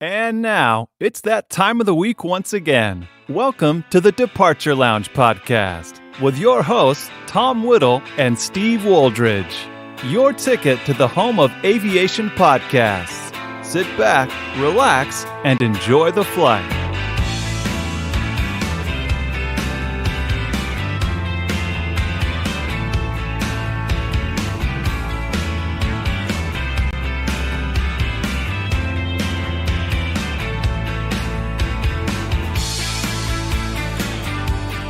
And now, it's that time of the week once again. Welcome to the Departure Lounge podcast with your hosts, Tom Whittle and Steve Wooldridge. Your ticket to the home of aviation podcasts. Sit back, relax, and enjoy the flight.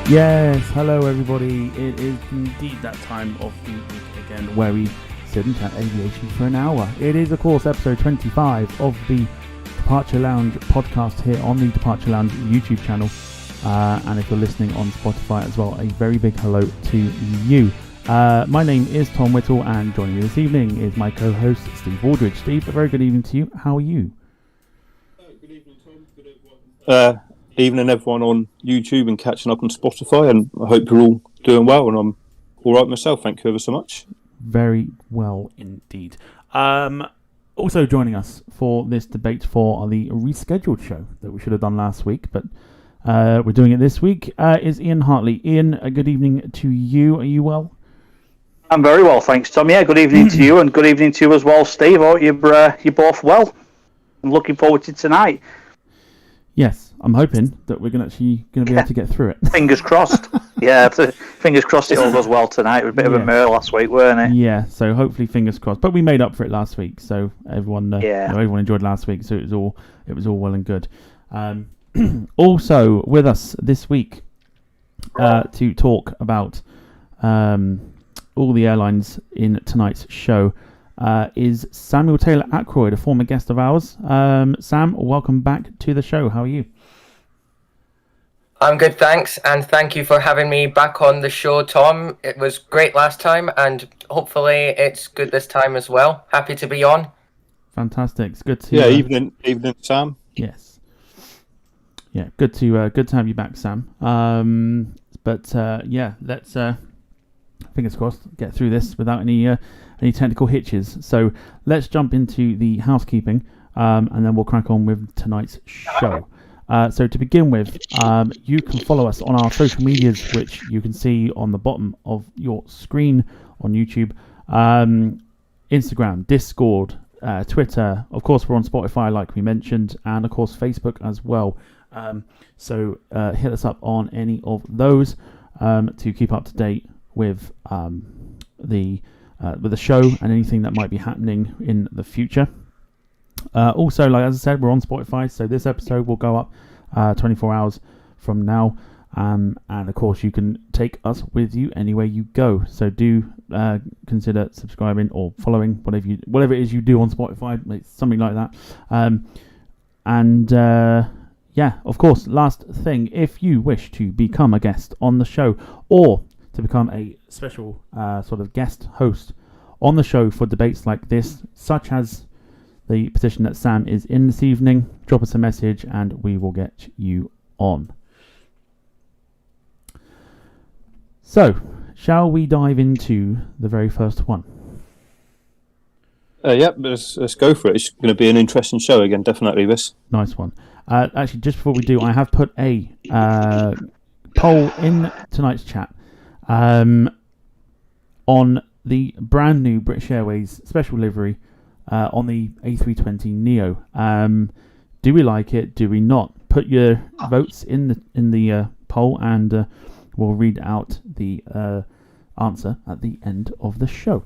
Yes, hello everybody. It is indeed that time of the week again where we sit and chat aviation for an hour. It is, of course, episode 25 of the Departure Lounge podcast here on the Departure Lounge YouTube channel. And if you're listening on Spotify as well, a very big hello to you. My name is Tom Whittle, and joining me this evening is my co-host Steve Wooldridge. Steve, a very good evening to you. How are you? Good evening, Tom. Good everyone. Evening, everyone on YouTube and catching up on Spotify, and I hope you're all doing well, and I'm all right myself. Thank you ever so much. Very well indeed. Also joining us for this debate for the rescheduled show that we should have done last week, but we're doing it this week, is Ian Hartley. Ian, a good evening to you. Are you well? I'm very well, thanks, Tom. Yeah, good evening to you, and good evening to you as well, Steve. I hope you're both well. I'm looking forward to tonight. Yes, I'm hoping that we're going to be able to get through it. Fingers crossed. Yeah, fingers crossed it all goes well tonight. It was a bit of a mare last week, weren't it? Yeah, so hopefully fingers crossed. But we made up for it last week, so everyone enjoyed last week, so it was all well and good. Also with us this week to talk about all the airlines in tonight's show is Samuel Taylor Ackroyd, a former guest of ours. Sam, welcome back to the show. How are you? I'm good, thanks, and thank you for having me back on the show, Tom. It was great last time, and hopefully it's good this time as well. Happy to be on. Fantastic. It's good to evening, Sam. Yes. Yeah, good to have you back, Sam. Let's fingers crossed get through this without any technical hitches. So let's jump into the housekeeping, and then we'll crack on with tonight's show. So to begin with, you can follow us on our social medias, which you can see on the bottom of your screen on YouTube, Instagram, Discord, Twitter. Of course, we're on Spotify, like we mentioned, and of course Facebook as well. So hit us up on any of those to keep up to date with the show and anything that might be happening in the future. Also, like as I said, we're on Spotify, so this episode will go up 24 hours from now, and of course you can take us with you anywhere you go. So do consider subscribing or following, whatever it is you do on Spotify, something like that. Of course, last thing, if you wish to become a guest on the show or to become a special sort of guest host on the show for debates like this, such as the position that Sam is in this evening, drop us a message and we will get you on. So, shall we dive into the very first one? Let's go for it. It's going to be an interesting show again, definitely this. Nice one. Actually, just before we do, I have put a poll in tonight's chat on the brand new British Airways special livery on the A320neo. Do we like it? Do we not? Put your votes in the poll, and we'll read out the answer at the end of the show.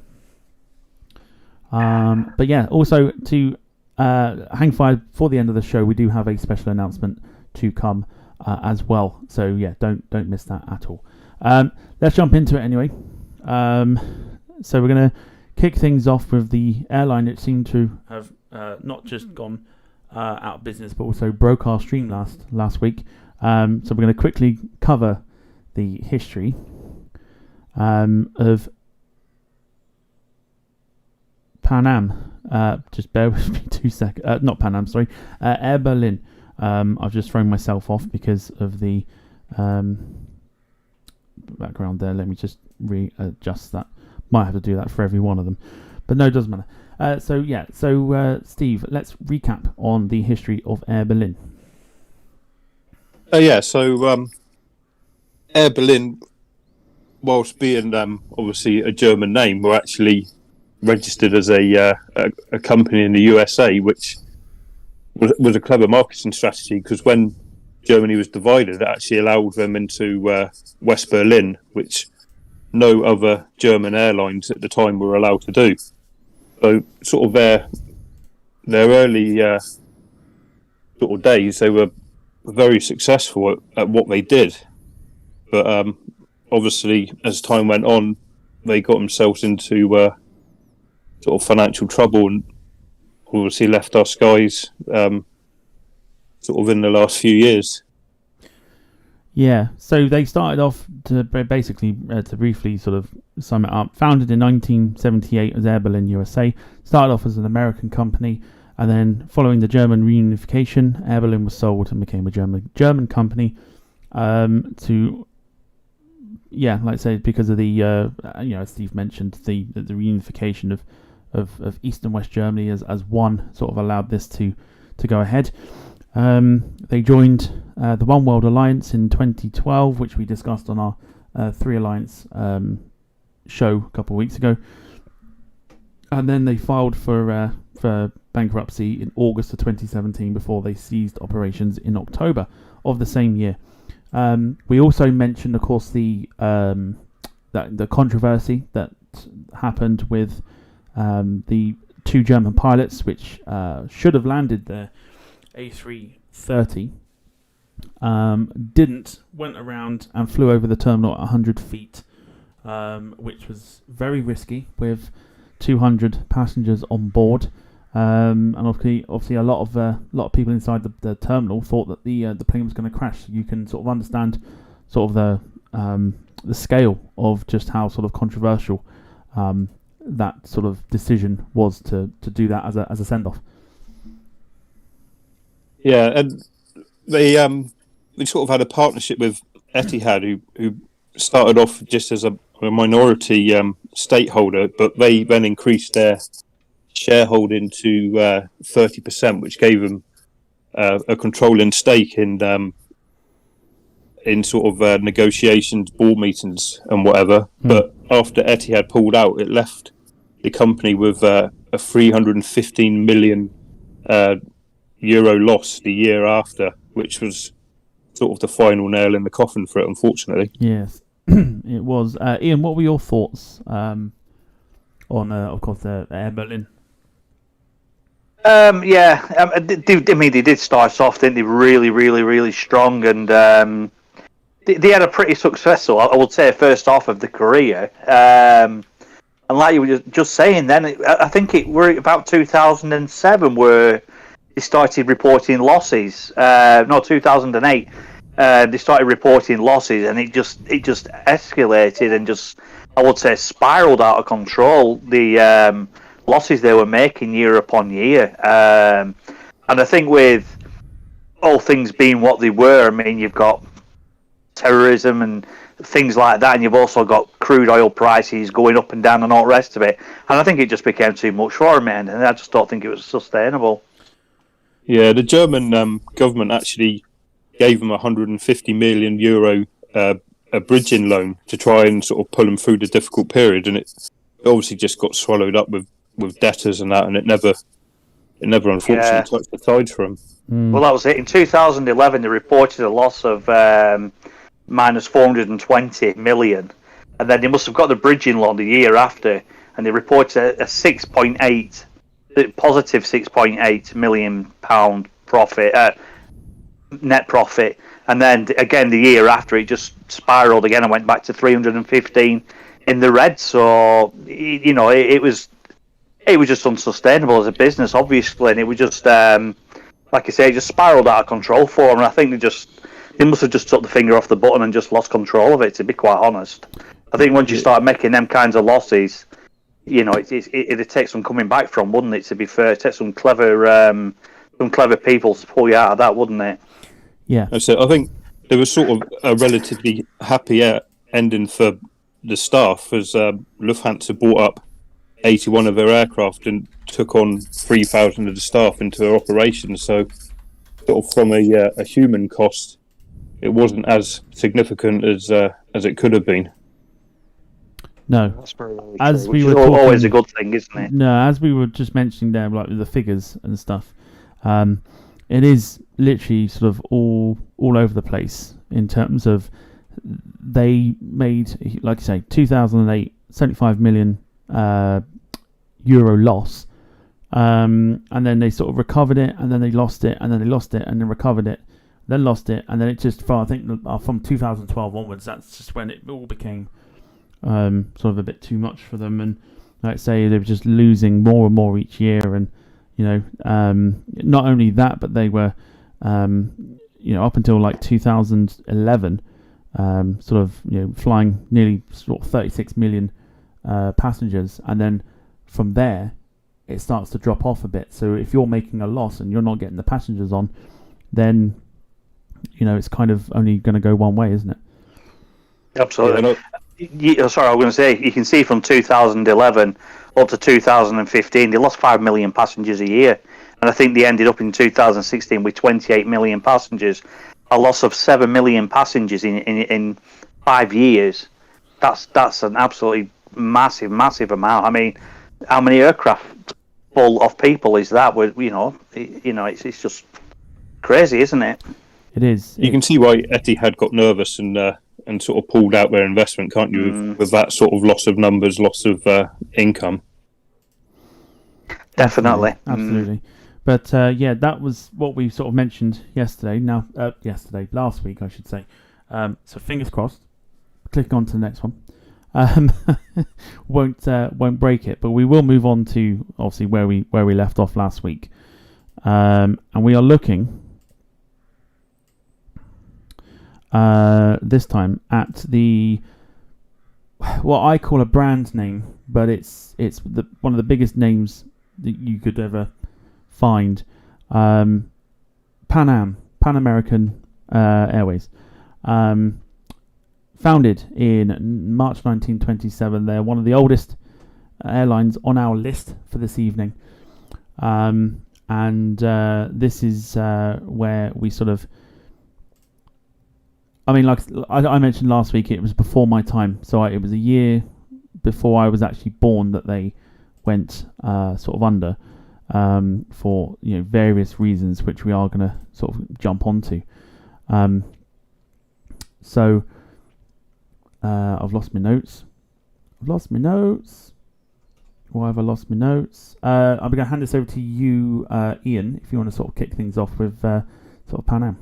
But yeah, also to hang fire for the end of the show, we do have a special announcement to come as well. So yeah, don't miss that at all. Let's jump into it anyway. So we're going to kick things off with the airline that seemed to have not just gone out of business, but also broke our stream last week. So we're going to quickly cover the history of Pan Am. Just bear with me 2 seconds. Not Pan Am, sorry. Air Berlin. I've just thrown myself off because of the background there. Let me just readjust that. Might have to do that for every one of them. But no, it doesn't matter. So Steve, let's recap on the history of Air Berlin. So Air Berlin, whilst being obviously a German name, were actually registered as a company in the USA, which was a clever marketing strategy, because when Germany was divided, it actually allowed them into West Berlin, which no other German airlines at the time were allowed to do. So sort of their early sort of days, they were very successful at what they did. But obviously, as time went on, they got themselves into sort of financial trouble, and obviously left our skies sort of in the last few years. Yeah, so they started off to basically, to briefly sort of sum it up, founded in 1978 as Air Berlin USA, started off as an American company, and then following the German reunification, Air Berlin was sold and became a German company like I said, because of the, as Steve mentioned, the reunification of East and West Germany as one sort of allowed this to go ahead. They joined the One World Alliance in 2012, which we discussed on our Three Alliance show a couple of weeks ago. And then they filed for bankruptcy in August of 2017 before they ceased operations in October of the same year. We also mentioned, of course, the controversy that happened with the two German pilots, which should have landed their A330, went around and flew over the terminal at 100 feet, which was very risky with 200 passengers on board. And obviously, a lot of people inside the terminal thought that the plane was going to crash. So you can sort of understand sort of the scale of just how sort of controversial that sort of decision was to do that as a send off. Yeah, and they sort of had a partnership with Etihad, who started off just as a minority stakeholder, but they then increased their shareholding to 30%, which gave them a controlling stake in sort of negotiations, board meetings, and whatever. But after Etihad pulled out, it left the company with a 315 million euro loss the year after, which was sort of the final nail in the coffin for it, unfortunately. Yes, it was. Ian, what were your thoughts on, of course, Air Berlin? They did start off, didn't they? Really, really, really strong, and they had a pretty successful, I would say, first half of the career. And like you were just saying, then I think we're about 2007 where they started reporting losses. 2008. They started reporting losses, and it just escalated and just, I would say, spiraled out of control. The losses they were making year upon year, and I think with all things being what they were, I mean, you've got terrorism and things like that, and you've also got crude oil prices going up and down and all the rest of it, and I think it just became too much for them, and I just don't think it was sustainable. Yeah, the German government actually gave them 150 million euro a bridging loan to try and sort of pull them through the difficult period, and it obviously just got swallowed up with debtors and that, and it never unfortunately touched the tide for them. Well, that was it. In 2011, they reported a loss of minus 420 million, and then they must have got the bridging loan the year after, and they reported a 6.8 positive 6.8 million pound profit, net profit, and then again the year after it just spiraled again and went back to 315 in the red. So it was just unsustainable as a business, obviously, and it was just like I say, it just spiraled out of control for them. And I think they must have just took the finger off the button and just lost control of it, to be quite honest. I think once you start making them kinds of losses, it'd take some coming back from, wouldn't it? To be fair, it'd take some clever people to pull you out of that, wouldn't it? Yeah. So I think there was sort of a relatively happy ending for the staff, as Lufthansa bought up 81 of their aircraft and took on 3,000 of the staff into their operations. So, sort of from a human cost, it wasn't as significant as it could have been. No, That's very as true, we which were is talking, always a good thing, isn't it? No, as we were just mentioning there, like the figures and stuff, it is literally sort of all over the place in terms of they made, like you say, 2008, 75 million euro loss, and then they sort of recovered it, and then they lost it, and then they lost it, and then recovered it, then lost it, and then it just, I think from 2012 onwards, that's just when it all became sort of a bit too much for them, and like I say, they were just losing more and more each year, and not only that, but they were up until like 2011 sort of flying nearly sort of 36 million passengers, and then from there it starts to drop off a bit. So if you're making a loss and you're not getting the passengers on, then it's kind of only going to go one way, isn't it? Absolutely. Sorry, I was going to say, you can see from 2011 up to 2015, they lost 5 million passengers a year. And I think they ended up in 2016 with 28 million passengers. A loss of 7 million passengers in 5 years. That's an absolutely massive amount. I mean, how many aircraft full of people is that? It's just crazy, isn't it? It is. You can see why Etihad got nervous and sort of pulled out their investment, can't you? With that sort of loss of numbers, loss of income. Definitely. Absolutely. But that was what we sort of mentioned yesterday. Last week, I should say. So fingers crossed. Click on to the next one. Won't break it, but we will move on to obviously where we left off last week, and we are looking this time at what I call a brand name, but it's one of the biggest names that you could ever find. Pan American Airways, founded in March 1927. They're one of the oldest airlines on our list for this evening, and this is where we sort of, I mean, like I mentioned last week, it was before my time, so it was a year before I was actually born that they went sort of under, for various reasons, which we are going to sort of jump onto. So I've lost my notes. Why have I lost my notes? I'm going to hand this over to you, Ian, if you want to sort of kick things off with sort of Pan Am.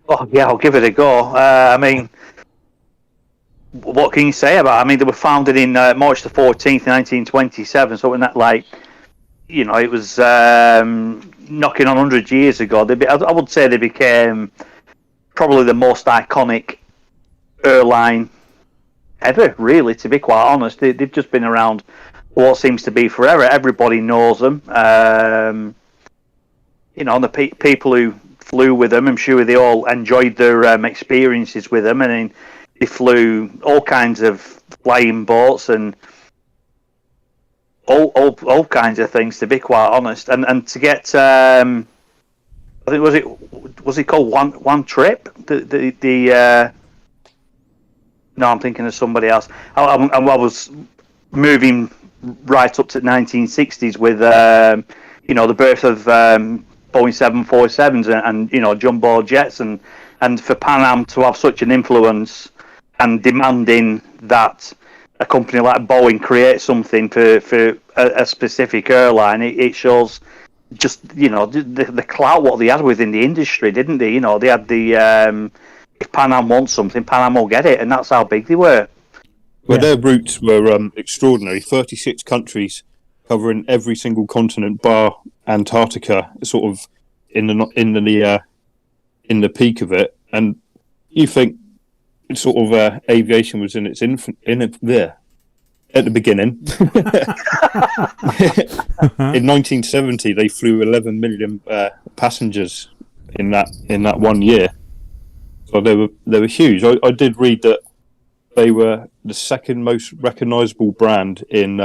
Oh yeah, I'll give it a go. I mean, what can you say about it? I mean, they were founded in March the 14th, 1927, something that, like, it was knocking on 100 years ago. I would say they became probably the most iconic airline ever, really, to be quite honest. They've just been around what seems to be forever. Everybody knows them. And the people who flew with them, I'm sure they all enjoyed their experiences with them. And then they flew all kinds of flying boats and all kinds of things, to be quite honest. And to get, I think was it called One Trip? No, I'm thinking of somebody else. I was moving right up to the 1960s with the birth of Boeing 747s and jumbo jets, and for Pan Am to have such an influence and demanding that a company like Boeing create something for a specific airline, it shows just the clout what they had within the industry, didn't they? They had the if Pan Am wants something, Pan Am will get it, and that's how big they were. Well, their routes were extraordinary. 36 countries, covering every single continent bar Antarctica, sort of in the peak of it. And you think sort of aviation was in its there at the beginning. In 1970, they flew 11 million passengers in that 1 year. So they were huge. I did read that they were the second most recognisable brand in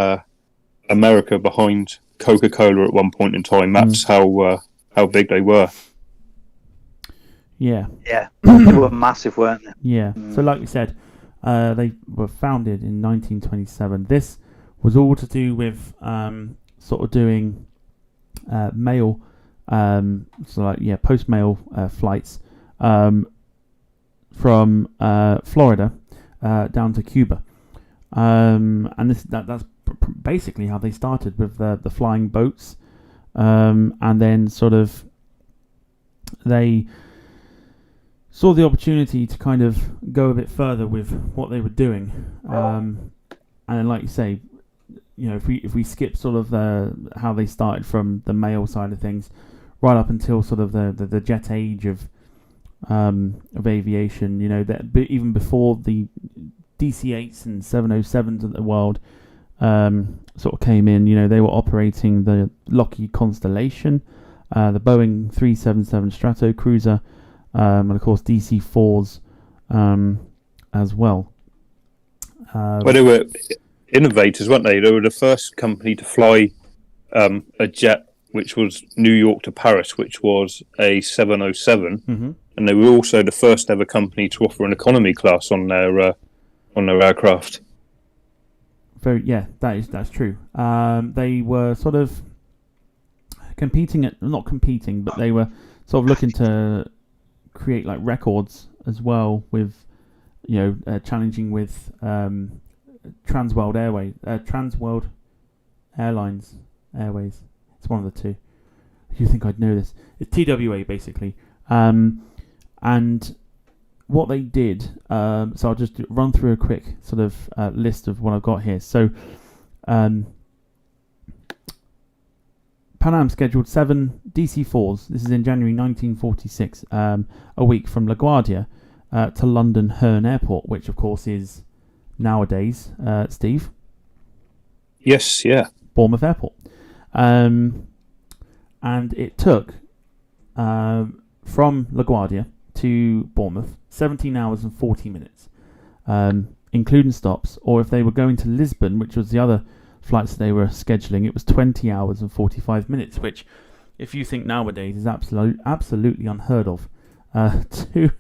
America behind Coca-Cola at one point in time. That's how big they were. Yeah. Yeah, they were massive, weren't they? Yeah. So like we said, they were founded in 1927. This was all to do with sort of doing mail, post-mail flights from Florida down to Cuba, and that's basically how they started with the flying boats, and then sort of they saw the opportunity to kind of go a bit further with what they were doing, and then, like you say, if we skip sort of how they started from the mail side of things, right up until sort of the jet age of aviation, that even before the DC-8s and 707s of the world sort of came in, they were operating the Lockheed Constellation, the Boeing 377 Strato Cruiser, and of course DC-4s as well. Well, they were innovators, weren't they? They were the first company to fly a jet which was New York to Paris, which was a 707, and they were also the first ever company to offer an economy class on their aircraft. That's true. They were sort of not competing, but they were sort of looking to create like records as well with, challenging with Transworld Airways. It's one of the two. You think I'd know this? It's TWA basically. And what they did, so I'll just run through a quick sort of list of what I've got here. So Pan Am scheduled 7 DC-4s. This is in January 1946, a week from LaGuardia to London Herne Airport, which of course is nowadays, Steve? Yes, yeah. Bournemouth Airport. And it took from LaGuardia to Bournemouth 17 hours and 40 minutes, including stops, or if they were going to Lisbon, which was the other flights they were scheduling, it was 20 hours and 45 minutes, which, if you think nowadays, is absolutely unheard of, to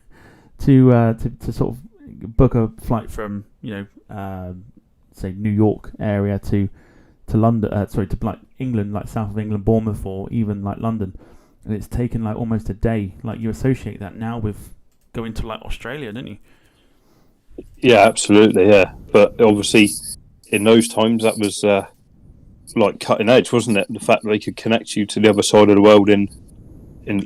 sort of book a flight from say New York area to London, to like England, like south of England, Bournemouth, or even like London, and it's taken like almost a day. Like, you associate that now with going to like Australia, don't you? Yeah, absolutely, yeah. But obviously, in those times, that was like cutting edge, wasn't it? The fact that they could connect you to the other side of the world in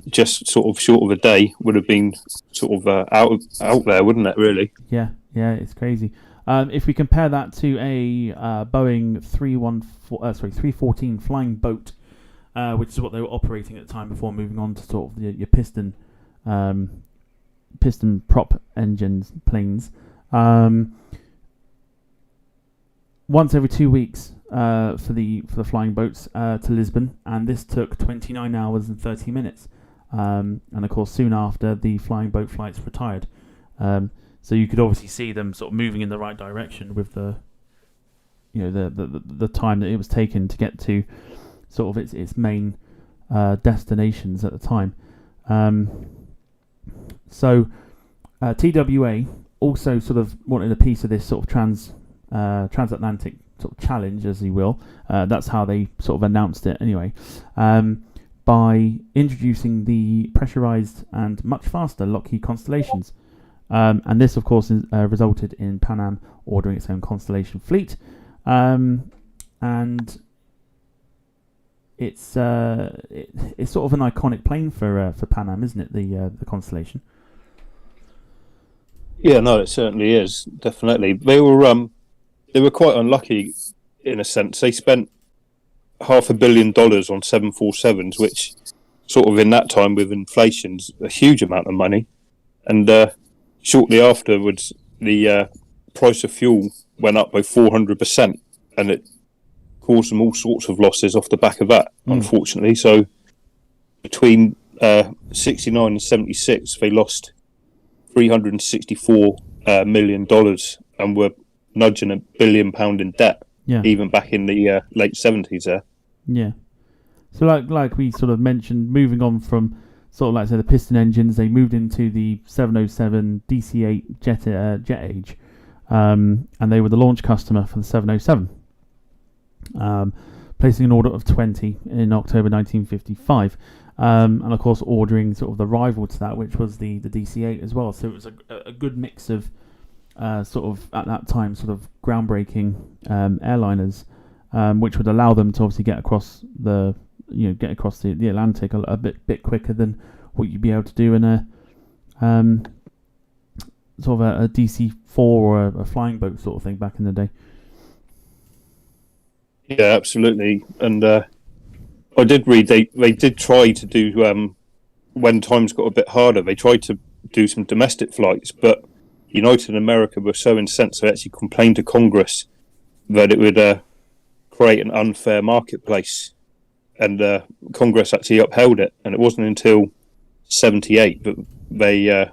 just sort of short of a day would have been sort of out there, wouldn't it? Really? Yeah, it's crazy. If we compare that to a Boeing 314 flying boat, which is what they were operating at the time before moving on to sort of your piston prop engines planes. Once every 2 weeks for the flying boats to Lisbon, and this took 29 hours and 30 minutes. And of course, soon after, the flying boat flights retired. So you could obviously see them sort of moving in the right direction with the time that it was taken to get to sort of its main destinations at the time. So TWA also sort of wanted a piece of this sort of transatlantic sort of challenge, as you will. That's how they sort of announced it anyway, by introducing the pressurized and much faster Lockheed Constellations. And this, of course, resulted in Pan Am ordering its own Constellation fleet. And it's sort of an iconic plane for Pan Am, isn't it? The Constellation. Yeah, no, it certainly is. Definitely, they were quite unlucky in a sense. They spent $500 million on 747s, which sort of in that time with inflation's a huge amount of money. And shortly afterwards, the price of fuel went up by 400%, and it caused them all sorts of losses off the back of that, unfortunately. So between 69 and 76, they lost $364 million and were nudging £1 billion in debt, Yeah. even back in the late 70s there. Yeah. So like we sort of mentioned, moving on from sort of like say the piston engines, they moved into the 707 DC-8 jet age, and they were the launch customer for the 707, placing an order of 20 in October 1955, and of course ordering sort of the rival to that, which was the DC-8 as well. So it was a good mix of sort of at that time sort of groundbreaking airliners, which would allow them to obviously get across the Atlantic a bit quicker than what you'd be able to do in a sort of a DC-4 or a flying boat sort of thing back in the day. Yeah, absolutely. And I did read they did try to do, when times got a bit harder, they tried to do some domestic flights, but United America were so incensed they actually complained to Congress that it would create an unfair marketplace, and Congress actually upheld it. And it wasn't until 78 that they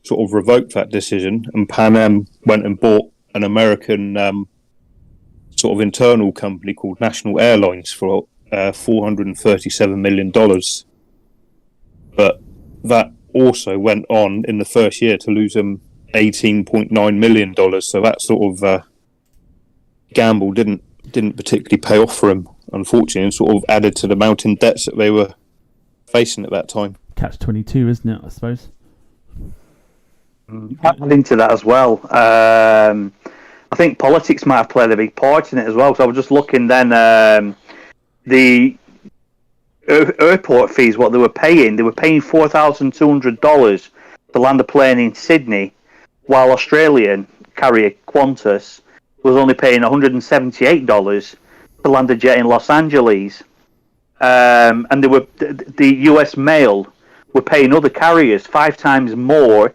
sort of revoked that decision, and Pan Am went and bought an American sort of internal company called National Airlines for $437 million. But that also went on in the first year to lose them $18.9 million. So that sort of gamble didn't particularly pay off for them, unfortunately, and sort of added to the mounting debts that they were facing at that time. Catch-22, isn't it, I suppose? Add into that as well. I think politics might have played a big part in it as well. So I was just looking then, the airport fees, what they were paying $4,200 to land a plane in Sydney, while Australian carrier Qantas was only paying $178 to land a jet in Los Angeles. And the US Mail were paying other carriers 5 times more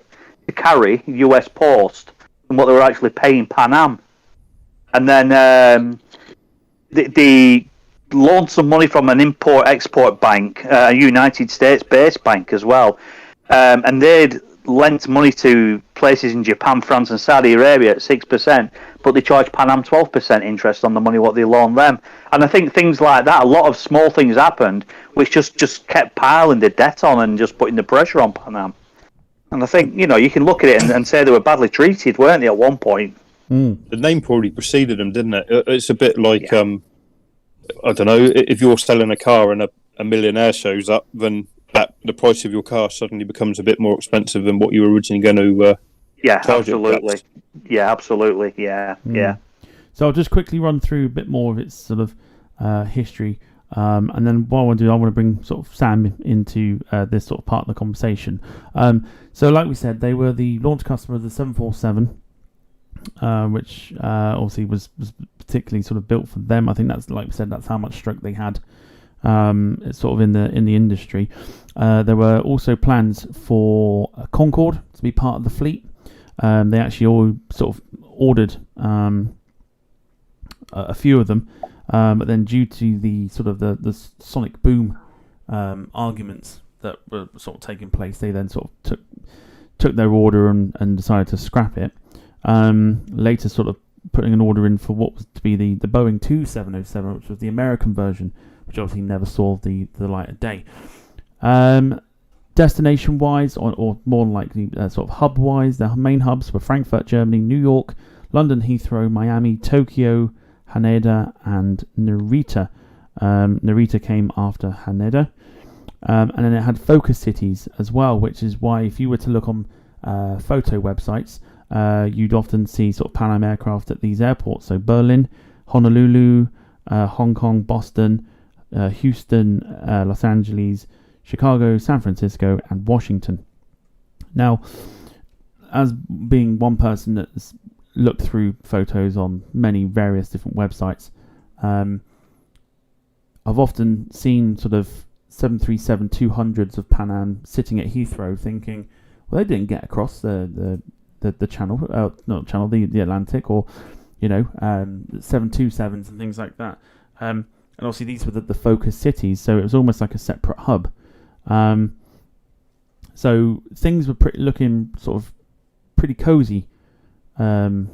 to carry US Post than what they were actually paying Pan Am. And then they loaned some money from an import-export bank, a United States-based bank as well, and they'd lent money to places in Japan, France and Saudi Arabia at 6%, but they charged Pan Am 12% interest on the money what they loaned them. And I think things like that, a lot of small things happened, which just kept piling the debt on and just putting the pressure on Pan Am. And I think, you can look at it and say they were badly treated, weren't they, at one point? The name probably preceded them, didn't it? It's a bit like, I don't know, if you're selling a car and a millionaire shows up, then the price of your car suddenly becomes a bit more expensive than what you were originally going to charge absolutely. it. Yeah, absolutely. Yeah. So I'll just quickly run through a bit more of its sort of history. And then what I want to do, I want to bring sort of Sam into this sort of part of the conversation. So like we said, they were the launch customer of the 747, which obviously was particularly sort of built for them. I think that's, like we said, that's how much stroke they had sort of in the industry. There were also plans for Concorde to be part of the fleet. They actually all sort of ordered a few of them. But then due to the sort of the sonic boom arguments that were sort of taking place, they then sort of took their order and decided to scrap it. Later sort of putting an order in for what was to be the Boeing 2707, which was the American version, which obviously never saw the light of day. Destination-wise, or more likely sort of hub-wise, their main hubs were Frankfurt, Germany, New York, London Heathrow, Miami, Tokyo, Haneda and Narita. Narita came after Haneda. And then it had focus cities as well, which is why if you were to look on photo websites, you'd often see sort of Pan Am aircraft at these airports. So Berlin, Honolulu, Hong Kong, Boston, Houston, Los Angeles, Chicago, San Francisco and Washington. Now, as being one person that's looked through photos on many various different websites, I've often seen sort of 737-200s of Pan Am sitting at Heathrow thinking, well, they didn't get across the channel, not channel, the Atlantic, or 727s and things like that. And obviously these were the focus cities, so it was almost like a separate hub. So things were looking sort of pretty cozy for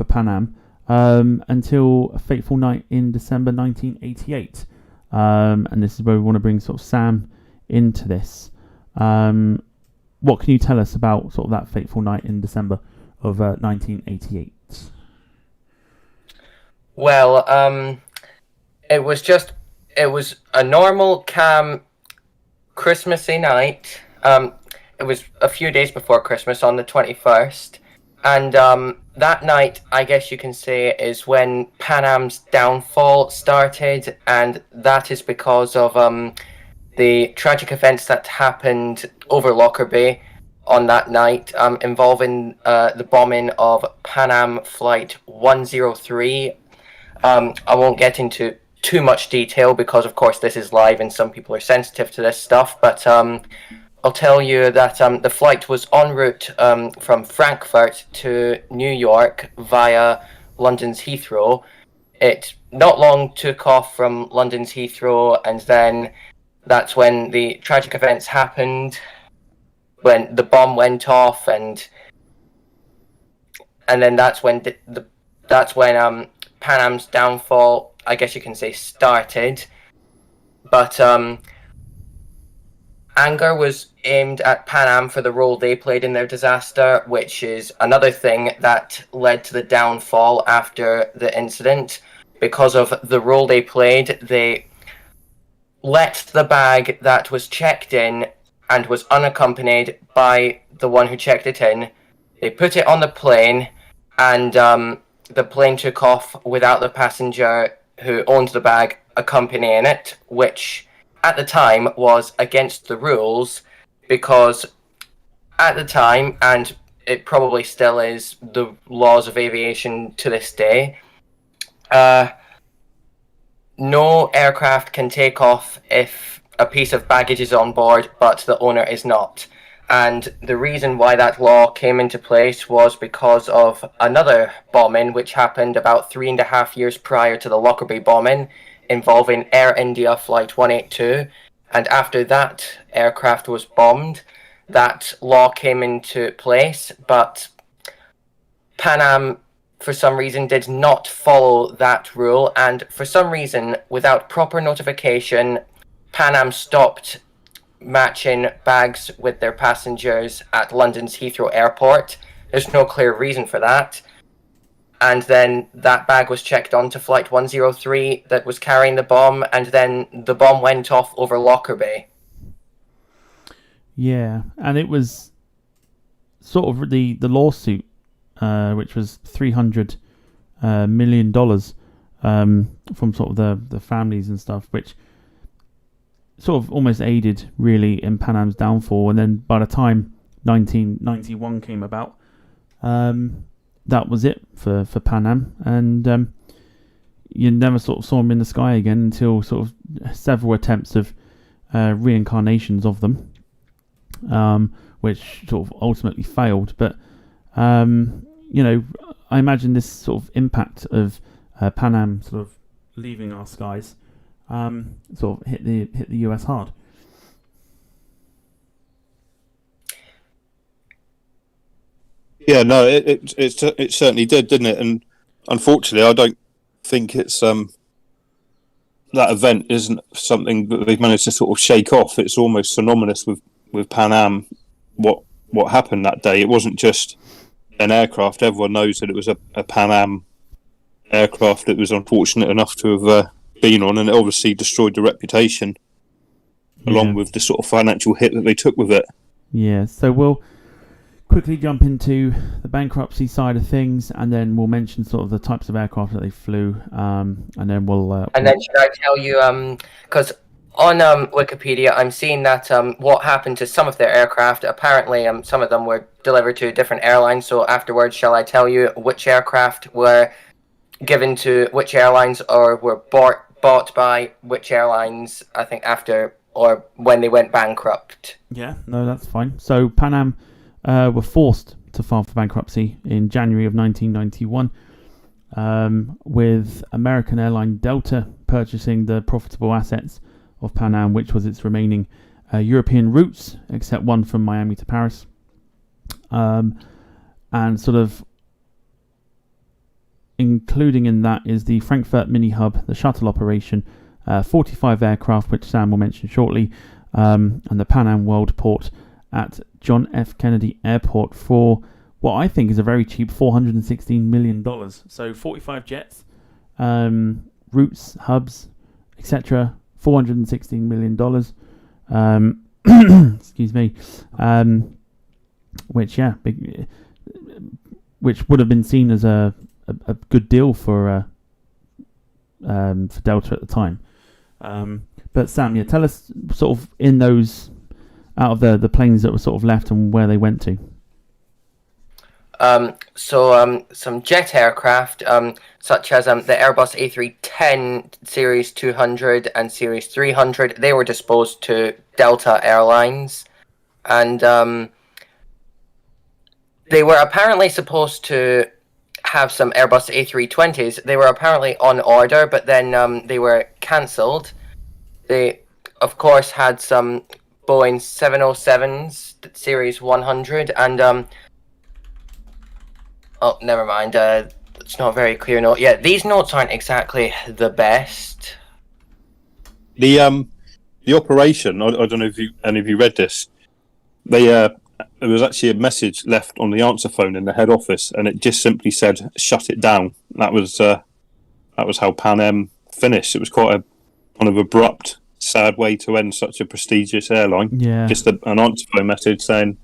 Pan Am until a fateful night in December 1988. And this is where we want to bring sort of Sam into this. What can you tell us about sort of that fateful night in December of 1988? Well, it was a normal, calm, Christmassy night. It was a few days before Christmas on the 21st. And that night, I guess you can say, is when Pan Am's downfall started. And that is because of the tragic events that happened over Lockerbie on that night, involving the bombing of Pan Am Flight 103. I won't get into too much detail because, of course, this is live and some people are sensitive to this stuff. But I'll tell you that the flight was en route from Frankfurt to New York via London's Heathrow. It not long took off from London's Heathrow, and then that's when the tragic events happened, when the bomb went off, and then that's when Pan Am's downfall, I guess you can say, started. But anger was aimed at Pan Am for the role they played in their disaster, which is another thing that led to the downfall after the incident. Because of the role they played, they let the bag that was checked in and was unaccompanied by the one who checked it in, they put it on the plane, and the plane took off without the passenger who owned the bag accompanying it, which at the time was against the rules, because at the time, and it probably still is, the laws of aviation to this day, no aircraft can take off if a piece of baggage is on board but the owner is not. And the reason why that law came into place was because of another bombing which happened about 3.5 years prior to the Lockerbie bombing, involving Air India Flight 182. And after that aircraft was bombed, that law came into place, but Pan Am, for some reason, did not follow that rule, and for some reason, without proper notification, Pan Am stopped matching bags with their passengers at London's Heathrow Airport. There's no clear reason for that. And then that bag was checked onto Flight 103 that was carrying the bomb, and then the bomb went off over Lockerbie. Yeah, and it was sort of the lawsuit, which was $300 million from sort of the families and stuff, which sort of almost aided really in Pan Am's downfall. And then by the time 1991 came about, that was it for Pan Am, and you never sort of saw them in the sky again until sort of several attempts of reincarnations of them, which sort of ultimately failed. But you know, I imagine this sort of impact of Pan Am sort of leaving our skies sort of hit the US hard. Yeah, no, it certainly did, didn't it? And unfortunately, I don't think it's that event isn't something that they've managed to sort of shake off. It's almost synonymous with Pan Am. What happened that day? It wasn't just an aircraft. Everyone knows that it was a Pan Am aircraft that was unfortunate enough to have been on, and it obviously destroyed the reputation, along with the sort of financial hit that they took with it. Yeah, so we'll quickly jump into the bankruptcy side of things, and then we'll mention sort of the types of aircraft that they flew, and then we'll... and then should I tell you, because on Wikipedia I'm seeing that what happened to some of their aircraft, apparently some of them were delivered to different airlines, so afterwards shall I tell you which aircraft were given to which airlines or were bought by which airlines, I think after or when they went bankrupt? Yeah, no, that's fine. So Pan Am were forced to file for bankruptcy in January of 1991, with American airline Delta purchasing the profitable assets of Pan Am, which was its remaining European routes, except one from Miami to Paris. And sort of including in that is the Frankfurt mini hub, the shuttle operation, 45 aircraft, which Sam will mention shortly, and the Pan Am World Port at John F. Kennedy Airport for what I think is a very cheap $416 million. So 45 jets, routes, hubs, etc. $416 million. Excuse me. Which would have been seen as a good deal for Delta at the time. But Sam, tell us sort of in those, out of the planes that were sort of left and where they went to. Some jet aircraft, such as the Airbus A310 Series 200 and Series 300, they were disposed to Delta Airlines, and they were apparently supposed to have some Airbus A320s. They were apparently on order, but then they were cancelled. They, of course, had some Boeing 707s, Series 100, and oh, never mind. It's not a very clear note. Yeah, these notes aren't exactly the best. The operation. I don't know if any of you read this. There was actually a message left on the answer phone in the head office, and it just simply said "shut it down." That was how Pan Am finished. It was quite a kind of abrupt, sad way to end such a prestigious airline. Yeah, just an answer phone message saying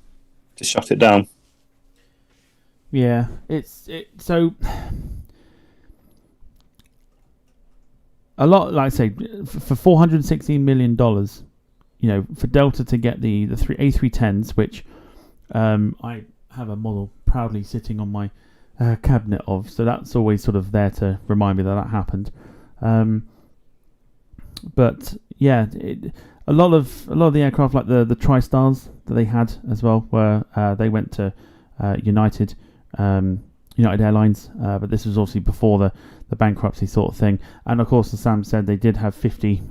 to shut it down. Yeah, so a lot, like I say, for $416 million, for Delta to get the A310s, which I have a model proudly sitting on my cabinet of, so that's always sort of there to remind me that happened. But yeah, a lot of the aircraft, like the TriStars that they had as well, were they went to United Airlines, but this was obviously before the bankruptcy sort of thing. And of course, as Sam said, they did have 50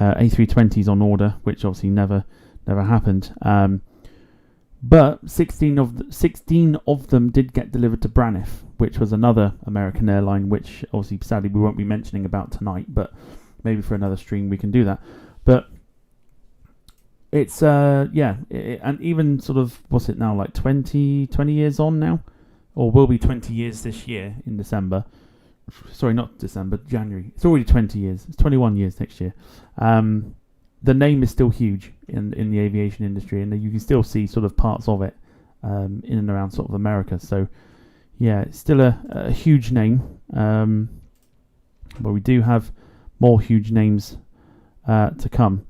A320s on order, which obviously never happened. But 16 of them did get delivered to Braniff, which was another American airline, which obviously sadly we won't be mentioning about tonight, but maybe for another stream we can do that. But it's and even sort of, what's it now, like 20 years on now, or will be 20 years this year in December. Sorry, not December, January. It's already 20 years. It's 21 years next year. The name is still huge in the aviation industry, and you can still see sort of parts of it in and around sort of America. So yeah, it's still a huge name. But we do have more huge names to come,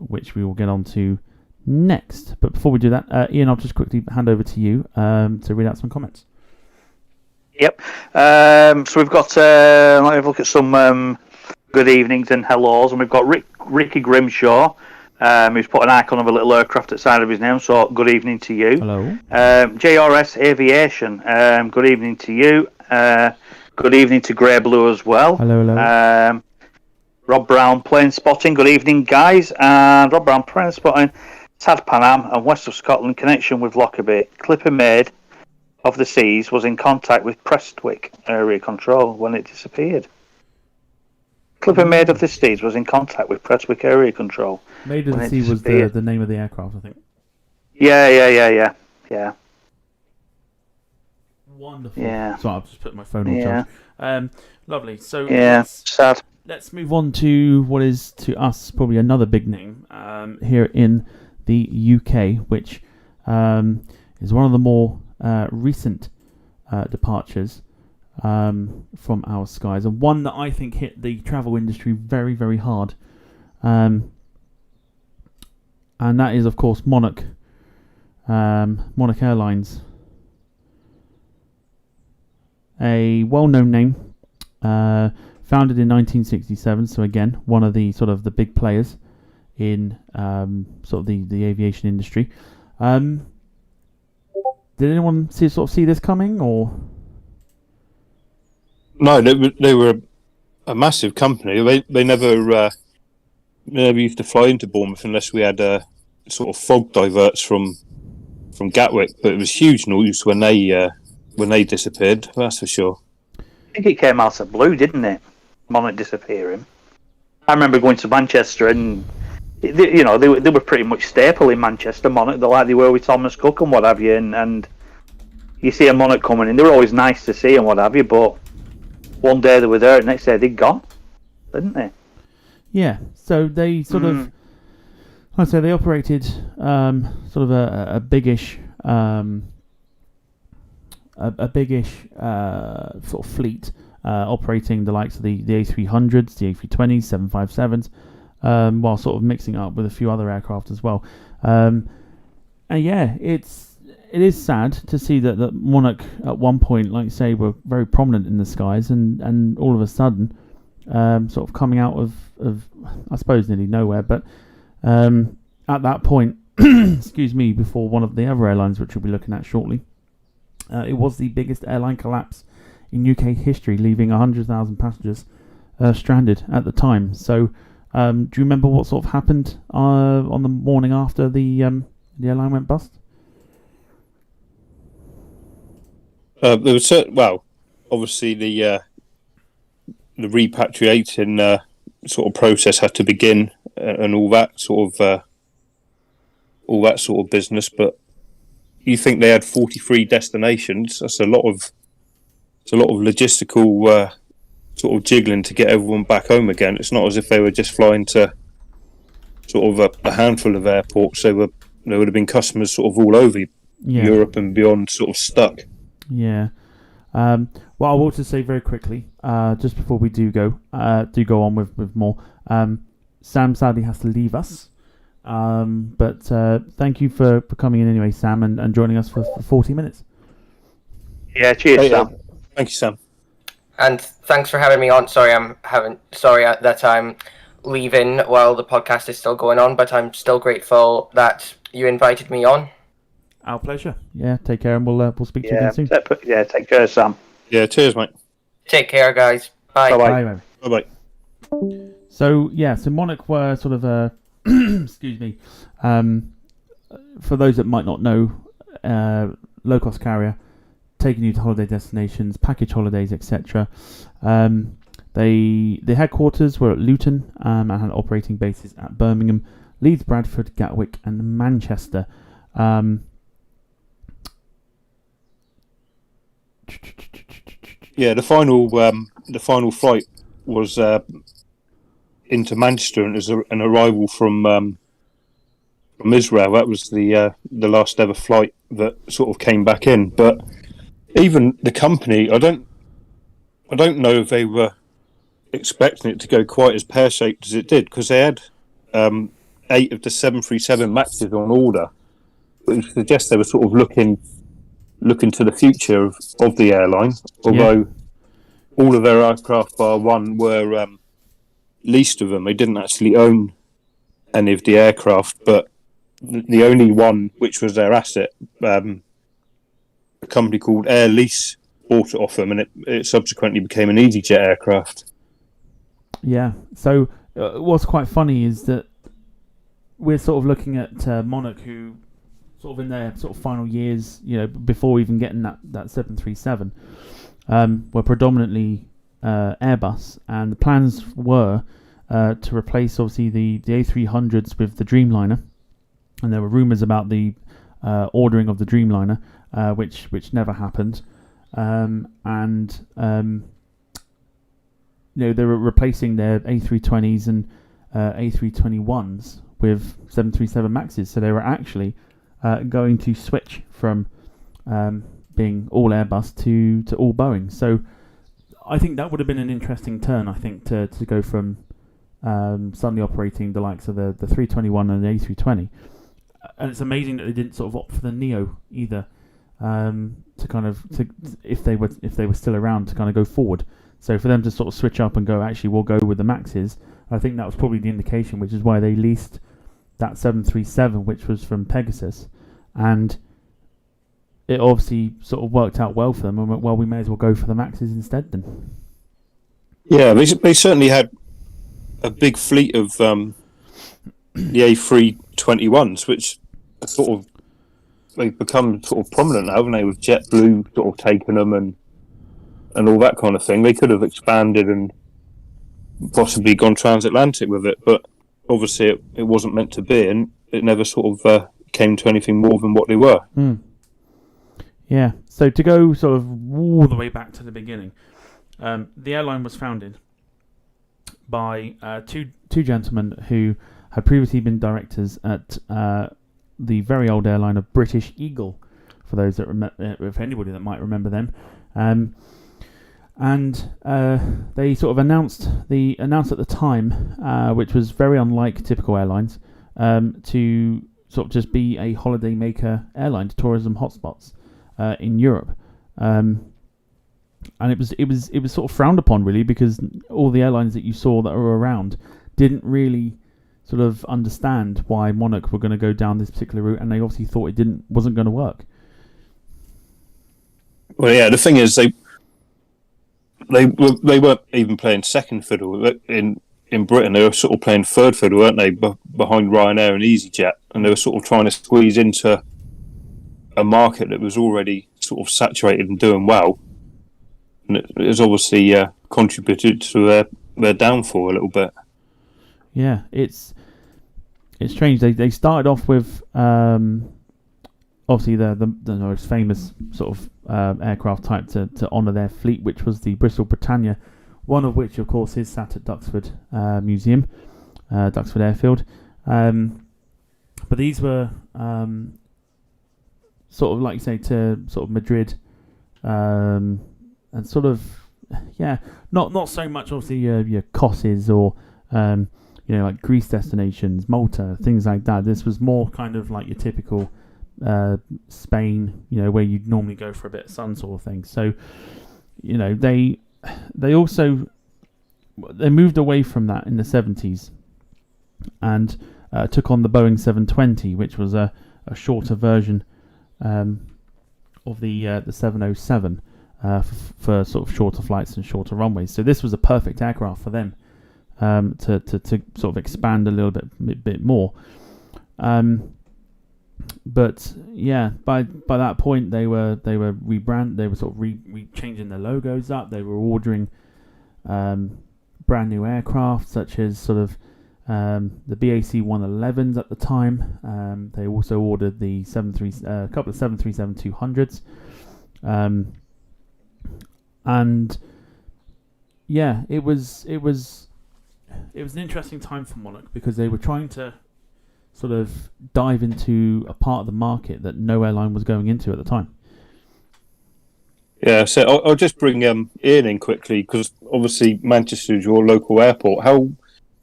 which we will get on to next. But before we do that, Ian, I'll just quickly hand over to you to read out some comments. Yep. So we've got, let me have a look at some good evenings and hellos. And we've got Ricky Grimshaw, who's put an icon of a little aircraft at the side of his name. So good evening to you. Hello. JRS Aviation, good evening to you. Good evening to Grey Blue as well. Hello. Rob Brown, Plane Spotting. Good evening, guys. And Rob Brown, Plane Spotting. Sad Pan Am and West of Scotland connection with Lockerbie. Clipper Maid of the Seas was in contact with Prestwick Area Control when it disappeared. Clipper Maid of the Seas was in contact with Prestwick Area Control. Maid of the Sea was the name of the aircraft, I think. Yeah. Wonderful. Yeah. So I've just put my phone on charge. Lovely. So sad. Let's move on to what is to us probably another big name here in the UK, which is one of the more recent departures from our skies, and one that I think hit the travel industry very, very hard. And that is, of course, Monarch Airlines. A well-known name, founded in 1967. So again, one of the sort of the big players in sort of the aviation industry. Did anyone see this coming, or? No, they were a massive company. They never never used to fly into Bournemouth unless we had sort of fog diverts from Gatwick. But it was huge news when they disappeared. That's for sure. I think it came out of blue, didn't it? Monarch disappearing. I remember going to Manchester and they were pretty much staple in Manchester, Monarch, like they were with Thomas Cook and what have you. And you see a Monarch coming in, they were always nice to see and what have you. But one day they were there, and next day they'd gone, didn't they? Yeah. So they sort of, I'd say they operated sort of a biggish. A biggish sort of fleet operating the likes of the A300s, the A320s, 757s, while sort of mixing up with a few other aircraft as well. And yeah, it is sad to see that Monarch at one point, like you say, were very prominent in the skies, and all of a sudden, sort of coming out of I suppose nearly nowhere. But at that point, excuse me, before one of the other airlines, which we'll be looking at shortly. It was the biggest airline collapse in UK history, leaving 100,000 passengers stranded at the time. So, do you remember what sort of happened on the morning after the airline went bust? There was obviously the repatriating sort of process had to begin and all that sort of business, but. You think they had 43 destinations? That's a lot of logistical sort of jiggling to get everyone back home again. It's not as if they were just flying to sort of a handful of airports. There would have been customers sort of all over Europe and beyond, sort of stuck. Yeah. Well, I will just say very quickly, just before we do go on with more. Sam sadly has to leave us. But thank you for coming in anyway, Sam, and joining us for 40 minutes. Yeah, cheers, Sam. Thank you, Sam. And thanks for having me on. Sorry that I'm leaving while the podcast is still going on, but I'm still grateful that you invited me on. Our pleasure. Yeah, take care, and we'll speak to you again soon. Yeah, take care, Sam. Yeah, cheers, mate. Take care, guys. Bye. Bye. Bye. So Monarch were sort of excuse me. For those that might not know, low-cost carrier, taking you to holiday destinations, package holidays, etc. The headquarters were at Luton and had operating bases at Birmingham, Leeds, Bradford, Gatwick, and Manchester. Yeah, the final flight was into Manchester, and it was an arrival from Israel. That was the last ever flight that sort of came back in. But even the company, I don't know if they were expecting it to go quite as pear-shaped as it did, because they had 8 of the 737 Maxes on order, which suggests they were sort of looking to the future of the airline. Although all of their aircraft bar one were leased of them. They didn't actually own any of the aircraft, but the only one which was their asset, a company called Air Lease bought it off them, and it subsequently became an EasyJet aircraft. Yeah. So what's quite funny is that we're sort of looking at Monarch, who sort of in their sort of final years, before even getting that 737, were predominantly Airbus, and the plans were to replace obviously the A300s with the Dreamliner, and there were rumours about the ordering of the Dreamliner, which never happened, and they were replacing their A320s and A321s with 737 Maxes, so they were actually going to switch from being all Airbus to all Boeing. So I think that would have been an interesting turn, I think, to go from suddenly operating the likes of the 321 and the A320. And it's amazing that they didn't sort of opt for the Neo either, if they were still around, to kind of go forward. So for them to sort of switch up and go, actually, we'll go with the Maxes, I think that was probably the indication, which is why they leased that 737, which was from Pegasus. And it obviously sort of worked out well for them, and went, well, we may as well go for the Maxes instead then. Yeah, they certainly had a big fleet of the A321s, which are sort of they've become sort of prominent now, haven't they? With JetBlue sort of taking them and all that kind of thing. They could have expanded and possibly gone transatlantic with it, but obviously it wasn't meant to be, and it never sort of came to anything more than what they were. Yeah, so to go sort of all the way back to the beginning, the airline was founded by two gentlemen who had previously been directors at the very old airline of British Eagle, for those that if anybody that might remember them. And they sort of announced at the time, which was very unlike typical airlines, to sort of just be a holiday maker airline to tourism hotspots in Europe. And it was sort of frowned upon, really, because all the airlines that you saw that were around didn't really sort of understand why Monarch were going to go down this particular route, and they obviously thought it wasn't going to work. Well, yeah, the thing is, they weren't even playing second fiddle in Britain. They were sort of playing third fiddle, weren't they, behind Ryanair and EasyJet, and they were sort of trying to squeeze into a market that was already sort of saturated and doing well, and it has obviously contributed to their downfall a little bit. Yeah, it's strange. They started off with obviously the most famous sort of aircraft type to honour their fleet, which was the Bristol Britannia, one of which, of course, is sat at Duxford Museum, Duxford Airfield. But these were sort of, like you say, to sort of Madrid, and sort of, yeah, not so much obviously your Kosses or like Greece destinations, Malta, things like that. This was more kind of like your typical Spain, where you'd normally go for a bit of sun sort of thing. So, they moved away from that in the 70s and took on the Boeing 720, which was a shorter version of the 707 for sort of shorter flights and shorter runways. So this was a perfect aircraft for them to sort of expand a little bit more. But yeah, by that point they were rebrand. They were sort of changing their logos up. They were ordering brand new aircraft, such as sort of the BAC 111s at the time. They also ordered the a couple of 737-200s, and yeah, it was an interesting time for Monarch because they were trying to sort of dive into a part of the market that no airline was going into at the time. Yeah, so I'll just bring Ian in quickly, because obviously Manchester is your local airport. How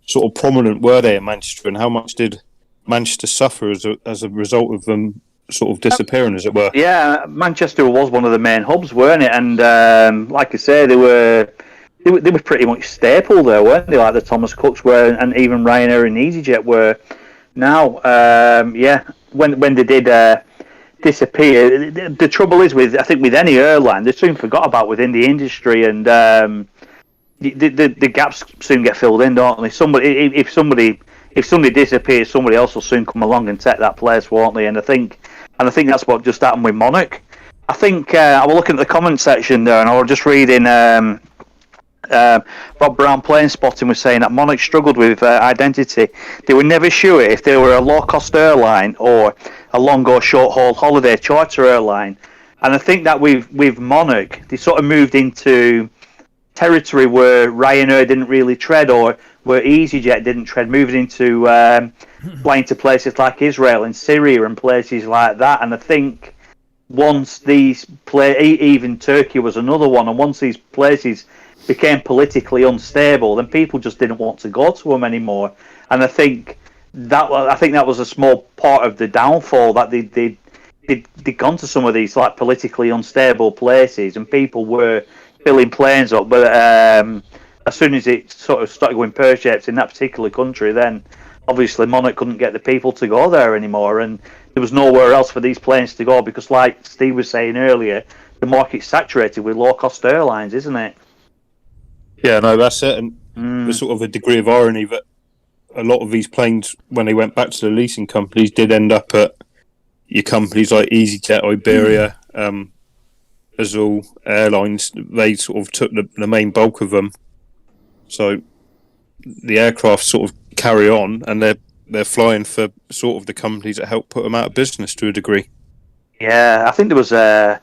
sort of prominent were they in Manchester, and how much did Manchester suffer as a result of them sort of disappearing, as it were? Yeah, Manchester was one of the main hubs, weren't it? And like I say, they were pretty much staple there, weren't they? Like the Thomas Cooks were, and even Ryanair and EasyJet were. Now, when they did disappear, the trouble is with any airline, they're soon forgot about within the industry, and the gaps soon get filled in, don't they? If somebody disappears, somebody else will soon come along and take that place, won't they? And I think that's what just happened with Monarch. I think I was looking at the comment section there, and I was just reading. Rob Brown Plane Spotting was saying that Monarch struggled with identity. They were never sure if they were a low-cost airline or a long or short-haul holiday charter airline. And I think that with Monarch, they sort of moved into territory where Ryanair didn't really tread, or where EasyJet didn't tread, moving into flying to places like Israel and Syria and places like that. And I think once these even Turkey was another one, and once these places became politically unstable, then people just didn't want to go to them anymore. And I think that was a small part of the downfall, that they'd gone to some of these like politically unstable places, and people were filling planes up. But as soon as it sort of started going pear-shaped in that particular country, then obviously Monarch couldn't get the people to go there anymore, and there was nowhere else for these planes to go, because like Steve was saying earlier, the market's saturated with low-cost airlines, isn't it? Yeah, no, that's it. And there's sort of a degree of irony that a lot of these planes, when they went back to the leasing companies, did end up at your companies like EasyJet, Iberia, Azul Airlines. They sort of took the main bulk of them. So the aircraft sort of carry on, and they're flying for sort of the companies that help put them out of business to a degree. Yeah, I think there was they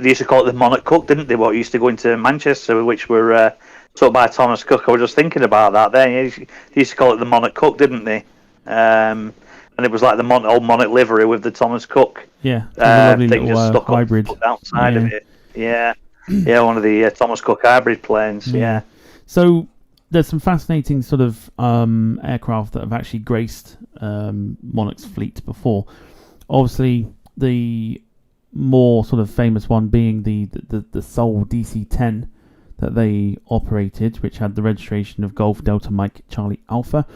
used to call it the Monarch Cook, didn't they? What used to go into Manchester, which were taught by Thomas Cook. I was just thinking about that then. They used to call it the Monarch Cook, didn't they? And it was like the old Monarch livery with the Thomas Cook. Yeah, a lovely thing just stuck hybrid up outside of it. Yeah, yeah, one of the Thomas Cook hybrid planes. Yeah. So there's some fascinating sort of aircraft that have actually graced Monarch's fleet before. Obviously, the more sort of famous one being the sole DC-10 that they operated, which had the registration of Golf Delta Mike Charlie Alpha,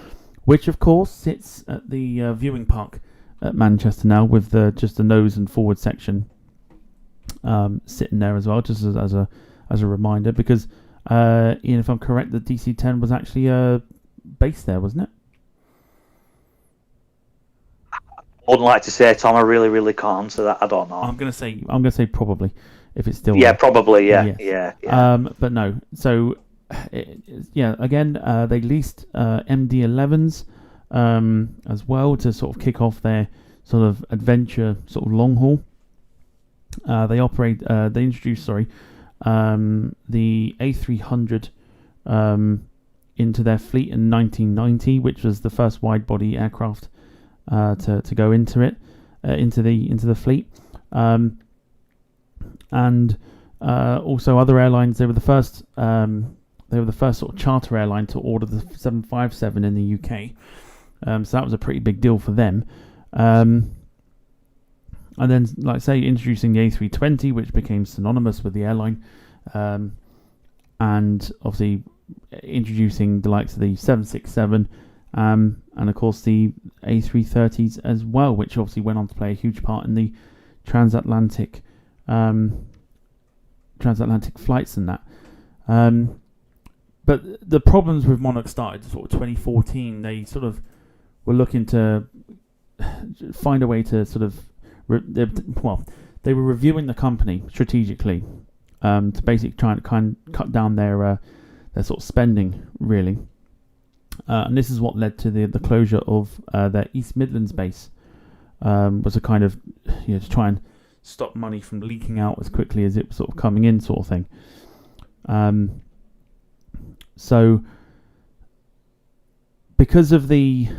which of course sits at the viewing park at Manchester now, with just the nose and forward section sitting there as well, just as a reminder, because Ian, if I'm correct, the DC-10 was actually based there, wasn't it? I wouldn't like to say, Tom. I really, really can't answer that. I don't know. I'm gonna say probably, if it's still yeah, there. probably, yeah, Yes. yeah. But no. So again, they leased MD-11s as well to sort of kick off their sort of adventure, sort of long haul. They introduced the A300 into their fleet in 1990, which was the first wide body aircraft to go into it, into the fleet, and also other airlines. They were the first sort of charter airline to order the 757 in the UK. So that was a pretty big deal for them. And then, like I say, introducing the A320, which became synonymous with the airline, and obviously introducing the likes of the 767, and of course the A330s as well, which obviously went on to play a huge part in the transatlantic flights and that. But the problems with Monarch started sort of 2014. They sort of were looking to find a way to sort of they were reviewing the company strategically to basically try and kind of cut down their sort of spending, really. And this is what led to the closure of their East Midlands base. Was a kind of, to try and stop money from leaking out as quickly as it was sort of coming in, sort of thing. So because of this,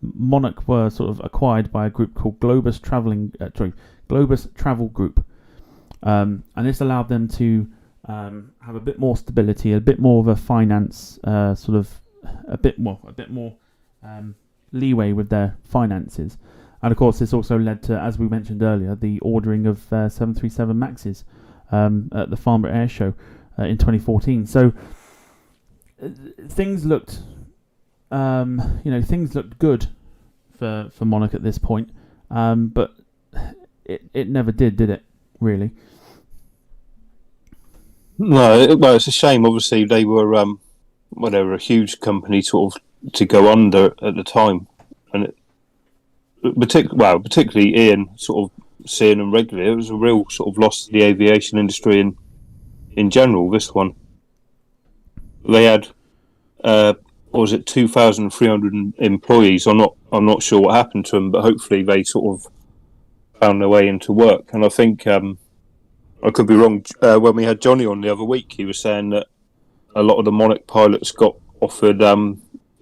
Monarch were sort of acquired by a group called Globus Travel Group, and this allowed them to have a bit more stability, a bit more of a finance a bit more leeway with their finances, and of course this also led to, as we mentioned earlier, the ordering of 737 Maxes at the Farnborough Air Show in 2014. So things looked good for Monarch at this point, but it never did it, really? No, it's a shame. Obviously, they were they were a huge company sort of to go under at the time, and particularly Ian sort of seeing them regularly, it was a real sort of loss to the aviation industry in general. This one, they had 2,300 employees. I'm not sure what happened to them, but hopefully they sort of found their way into work. And I think I could be wrong. When we had Johnny on the other week, he was saying that a lot of the Monarch pilots got offered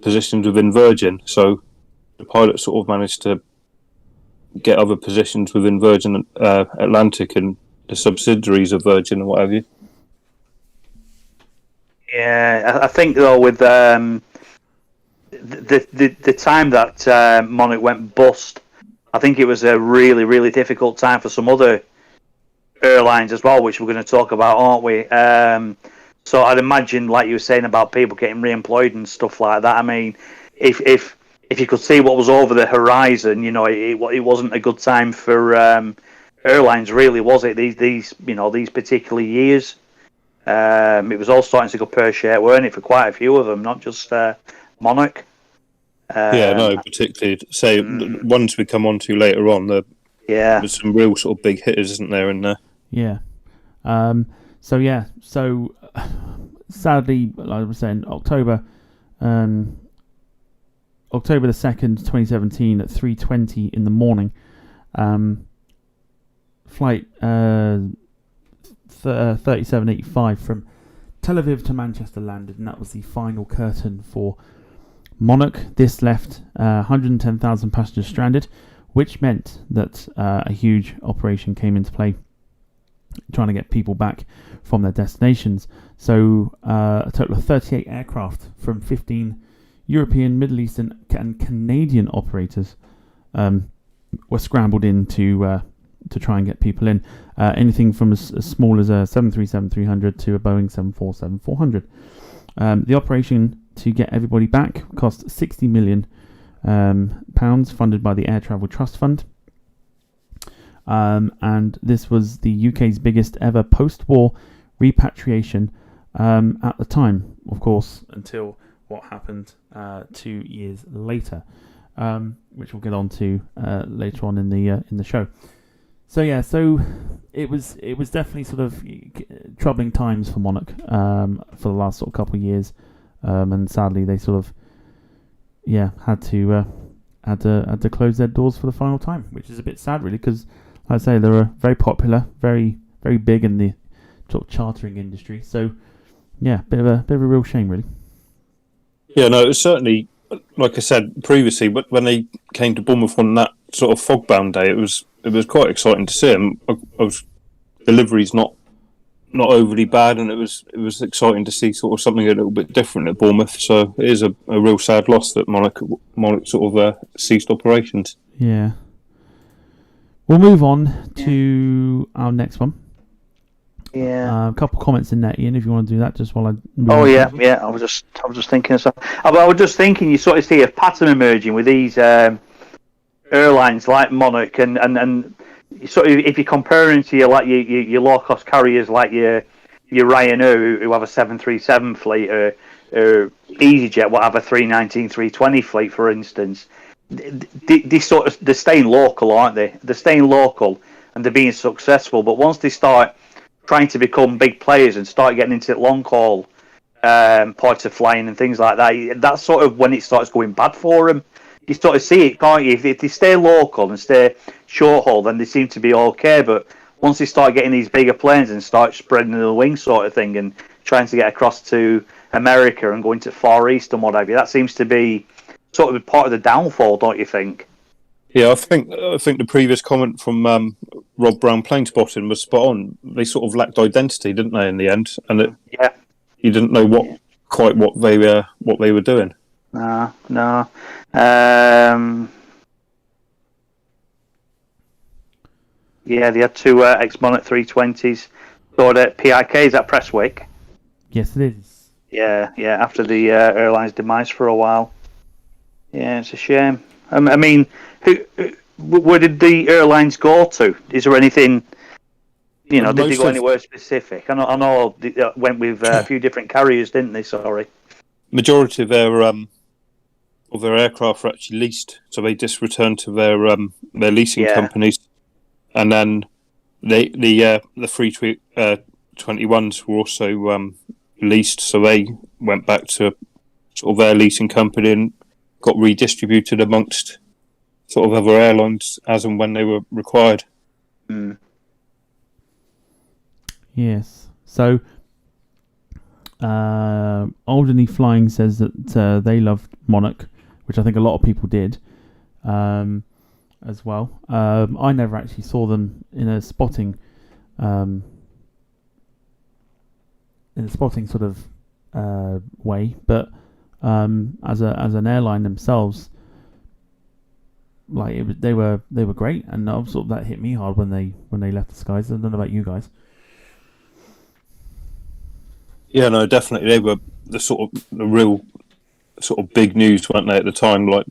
positions within Virgin. So the pilots sort of managed to get other positions within Virgin Atlantic and the subsidiaries of Virgin and what have you. Yeah, I think though with the time that Monarch went bust, I think it was a really, really difficult time for some other airlines as well, which we're going to talk about, aren't we? So I'd imagine, like you were saying about people getting re-employed and stuff like that. I mean, if you could see what was over the horizon, it wasn't a good time for airlines, really, was it? These particular years. It was all starting to go pear shaped, weren't it, for quite a few of them, not just Monarch. Particularly say ones we come on to later on. There's some real sort of big hitters, isn't there, in there? Yeah. So sadly, like I was saying, October the 2nd, 2017 at 3:20 in the morning, flight 3785 from Tel Aviv to Manchester landed, and that was the final curtain for Monarch. This left 110,000 passengers stranded, which meant that a huge operation came into play, trying to get people back from their destinations. So a total of 38 aircraft from 15 European, Middle Eastern and Canadian operators were scrambled in to try and get people in. Anything from as small as a 737-300 to a Boeing 747-400. The operation to get everybody back cost £60 million, funded by the Air Travel Trust Fund. And this was the UK's biggest ever post-war repatriation at the time, of course, until what happened 2 years later, which we'll get on to later on in the show. So it was definitely sort of troubling times for Monarch for the last sort of couple of years, and sadly they sort of had to close their doors for the final time, which is a bit sad really, because like I say, they were very popular, very very big in the sort of chartering industry. So bit of a real shame really. Yeah, no, it was certainly, like I said previously, but when they came to Bournemouth on that sort of fog-bound day, it was quite exciting to see them. Delivery's not overly bad, and it was exciting to see sort of something a little bit different at Bournemouth. So it is a real sad loss that Monarch sort of ceased operations. Yeah. We'll move on to our next one. Yeah. A couple of comments in there, Ian, if you want to do that, just while I. I was just thinking of something. I was just thinking, you sort of see a pattern emerging with these airlines like Monarch, and sort of if you're comparing to your low cost carriers like your Ryanair, who have a 737 fleet, or EasyJet, what have a 319, 320 fleet, for instance. They're staying local, aren't they? They're staying local and they're being successful. But once they start trying to become big players and start getting into long haul points of flying and things like that, that's sort of when it starts going bad for them. You sort of see it, can't you? If they stay local and stay short haul, then they seem to be okay. But once they start getting these bigger planes and start spreading the wings, sort of thing, and trying to get across to America and going to Far East and what have you, that seems to be sort of part of the downfall, don't you think? Yeah, I think the previous comment from Rob Brown Plane Spotting was spot on. They sort of lacked identity, didn't they, in the end? And you didn't know what they were doing. No. They had two ex-Monarch 320s stored at PIK. Is that Prestwick? Yes, it is. Yeah. After the airline's demise for a while. Yeah, it's a shame. I mean, where did the airlines go to? Is there anything? Did they go anywhere specific? I know they went with a few different carriers, didn't they? Sorry. Majority of their aircraft were actually leased, so they just returned to their leasing companies, and then the 321s were also leased, so they went back to sort of their leasing company and got redistributed amongst sort of other airlines as and when they were required. Mm. Yes. So, Alderney Flying says that they loved Monarch, which I think a lot of people did, as well. I never actually saw them in a spotting sort of way, but as an airline themselves, like they were great, and sort of that hit me hard when they left the skies. I don't know about you guys. Yeah, no, definitely they were the real sort of big news, weren't they, at the time? Like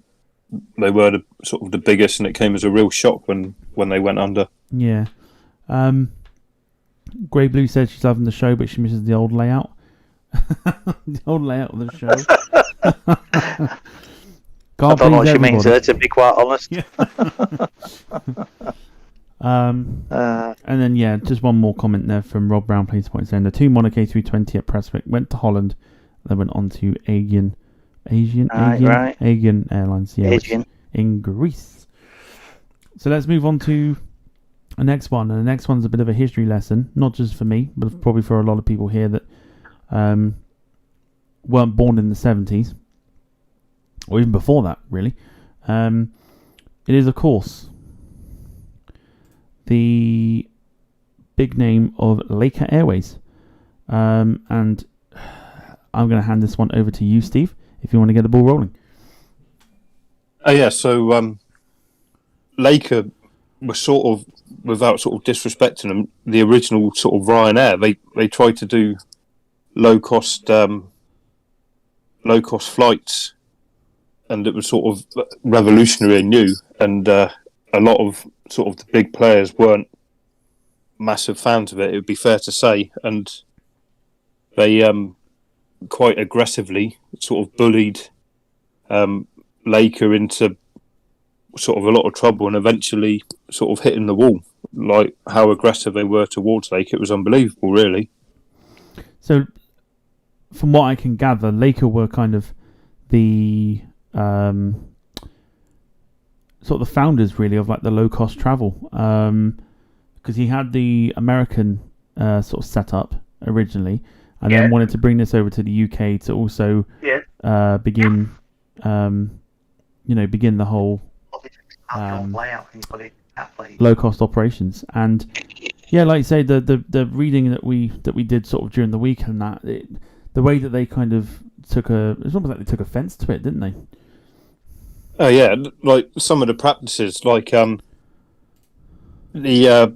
they were the biggest, and it came as a real shock when they went under. Yeah. Grey Blue says she's loving the show, but she misses the old layout. The old layout of the show. I don't know what she means there, to be quite honest. Yeah. And then, just one more comment there from Rob Brown, Place Point, saying the 2 Monarch A320 at Prestwick went to Holland, then went on to Aviation Airlines, in Greece. So let's move on to the next one. And the next one's a bit of a history lesson, not just for me, but probably for a lot of people here that weren't born in the 70s, or even before that, really. It is, of course, the big name of Laker Airways. And I'm going to hand this one over to you, Steve, if you want to get the ball rolling. So Laker was sort of, without sort of disrespecting them, the original sort of Ryanair. They tried to do low cost flights, and it was sort of revolutionary and new, and a lot of sort of the big players weren't massive fans of it, would be fair to say, and they quite aggressively sort of bullied Laker into sort of a lot of trouble, and eventually sort of hitting the wall. Like how aggressive they were towards Laker, it was unbelievable, really. So, from what I can gather, Laker were kind of the sort of the founders, really, of like the low cost travel, because he had the American sort of setup originally, and then wanted to bring this over to the UK to also begin the whole low cost operations. And like you say, the reading that we did sort of during the week, and that the way that they kind of it was almost like they took offence to it, didn't they? Oh yeah, like some of the practices, like the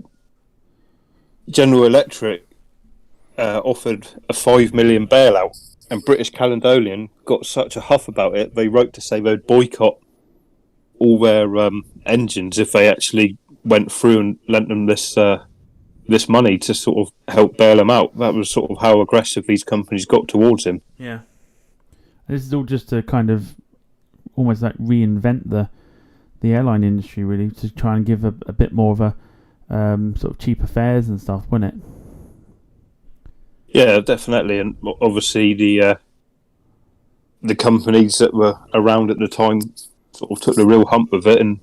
General Electric offered a 5 million bailout, and British Caledonian got such a huff about it, they wrote to say they'd boycott all their engines if they actually went through and lent them this money to sort of help bail him out. That was sort of how aggressive these companies got towards him. Yeah. This is all just to kind of almost like reinvent the airline industry, really, to try and give a bit more of a sort of cheaper fares and stuff, wasn't it? Yeah, definitely. And obviously the companies that were around at the time sort of took the real hump with it and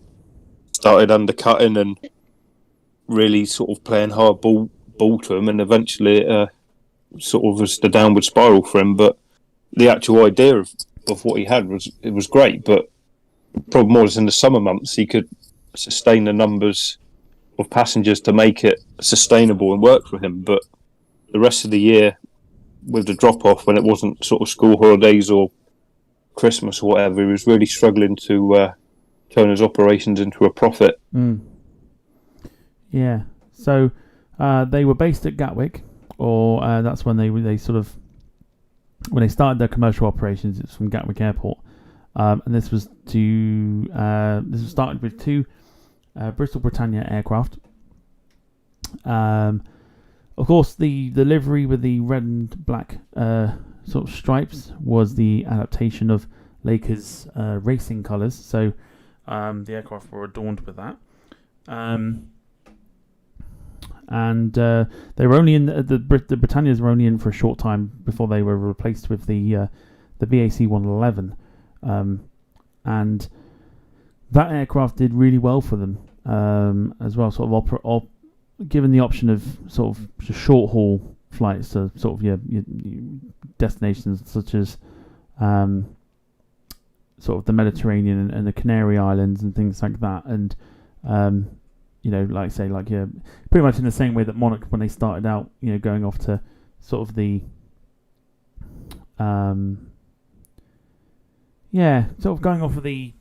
started undercutting and really sort of playing hard ball to him, and eventually it sort of was the downward spiral for him. But the actual idea of what he had was great, but the problem was in the summer months he could sustain the numbers of passengers to make it sustainable and work for him. But the rest of the year, with the drop off when it wasn't sort of school holidays or Christmas or whatever, he was really struggling to turn his operations into a profit. Yeah. So they were based at Gatwick, or that's when they sort of, when they started their commercial operations, it's from Gatwick Airport, and this was started with 2 Bristol Britannia aircraft. Of course, the livery with the red and black sort of stripes was the adaptation of Laker's racing colours. So the aircraft were adorned with that. And they were only in the Britannias were only in for a short time before they were replaced with the BAC 111, and that aircraft did really well for them as well. Sort of given the option of sort of short haul flights to sort of your destinations such as sort of the Mediterranean and the Canary Islands and things like that, and like say, like pretty much in the same way that Monarch, when they started out, going off to sort of the sort of going off of the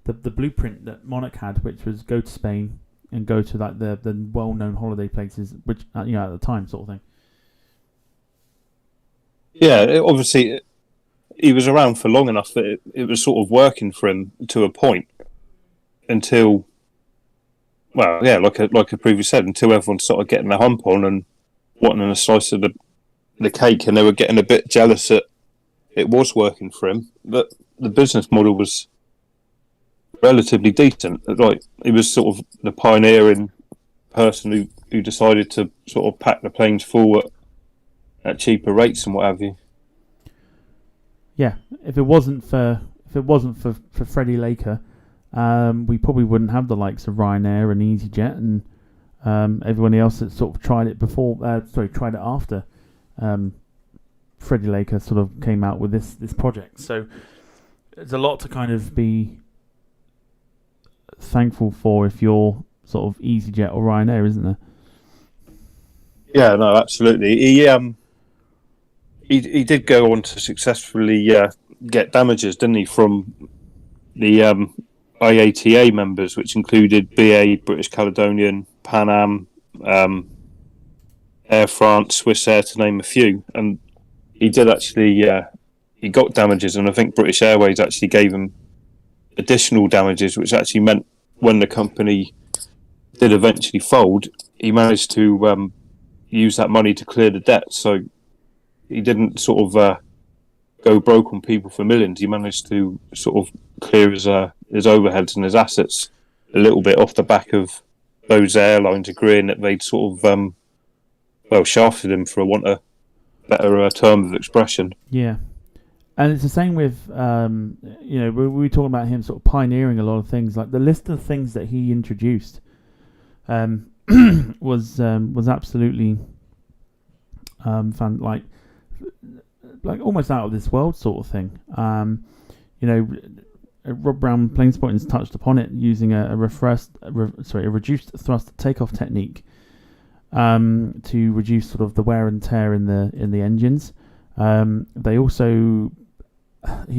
blueprint that Monarch had, which was go to Spain and go to like the well-known holiday places, which at the time, sort of thing. Yeah, obviously he was around for long enough that it was sort of working for him to a point, until well, yeah, like I previously said, until everyone's sort of getting their hump on and wanting a slice of the cake, and they were getting a bit jealous that it was working for him. But the business model was relatively decent. Like, he was sort of the pioneering person who decided to sort of pack the planes full at cheaper rates and what have you. Yeah, if it wasn't for Freddie Laker, we probably wouldn't have the likes of Ryanair and EasyJet and everyone else that sort of tried it before. Tried it after Freddie Laker sort of came out with this project. So there's a lot to kind of be thankful for if you're sort of EasyJet or Ryanair, isn't there? Yeah, no, absolutely. He did go on to successfully get damages, didn't he, from the IATA members, which included BA, British Caledonian, Pan Am, Air France, Swissair, to name a few. And he did actually, he got damages, and I think British Airways actually gave him additional damages, which actually meant when the company did eventually fold, he managed to use that money to clear the debt. So he didn't sort of go broke on people for millions. He managed to sort of clear his overheads and his assets a little bit off the back of those airlines agreeing that they'd sort of shafted him, for want of a better term of expression. Yeah. And it's the same with, we were talking about him sort of pioneering a lot of things. Like the list of things that he introduced was absolutely fun, like almost out of this world sort of thing. Rob Brown Planespottings touched upon it using a reduced thrust takeoff technique to reduce sort of the wear and tear in the engines. He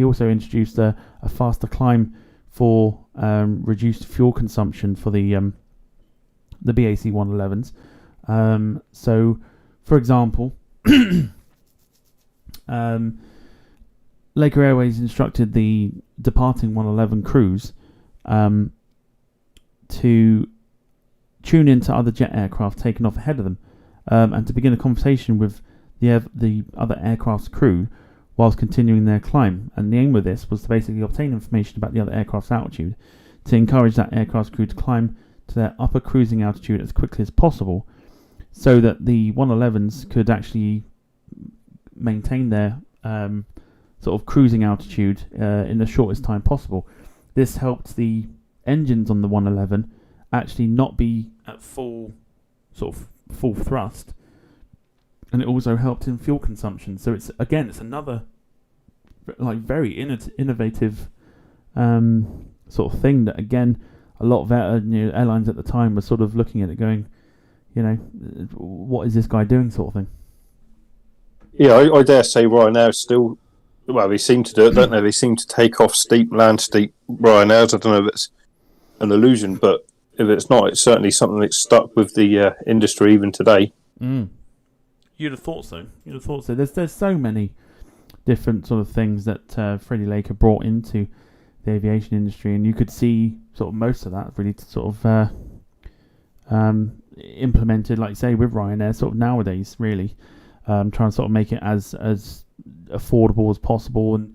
also introduced a faster climb for reduced fuel consumption for the BAC 111s. So, for example, Laker Airways instructed the departing 111 crews to tune into other jet aircraft taken off ahead of them and to begin a conversation with the other aircraft's crew whilst continuing their climb. And the aim of this was to basically obtain information about the other aircraft's altitude to encourage that aircraft's crew to climb to their upper cruising altitude as quickly as possible, so that the 111s could actually maintain their sort of cruising altitude in the shortest time possible. This helped the engines on the 111 actually not be at full thrust, and it also helped in fuel consumption. So it's another like very innovative sort of thing that, again, a lot of airlines at the time were sort of looking at it going, what is this guy doing, sort of thing. Yeah, I dare say Ryanair still, well, they seem to do it, don't they? They seem to take off steep, land steep Ryanair. I don't know if it's an illusion, but if it's not, it's certainly something that's stuck with the industry even today. You'd have thought so. There's so many different sort of things that Freddie Laker brought into the aviation industry, and you could see sort of most of that really to sort of implemented, like you say, with Ryanair sort of nowadays, really. Trying to sort of make it as affordable as possible, and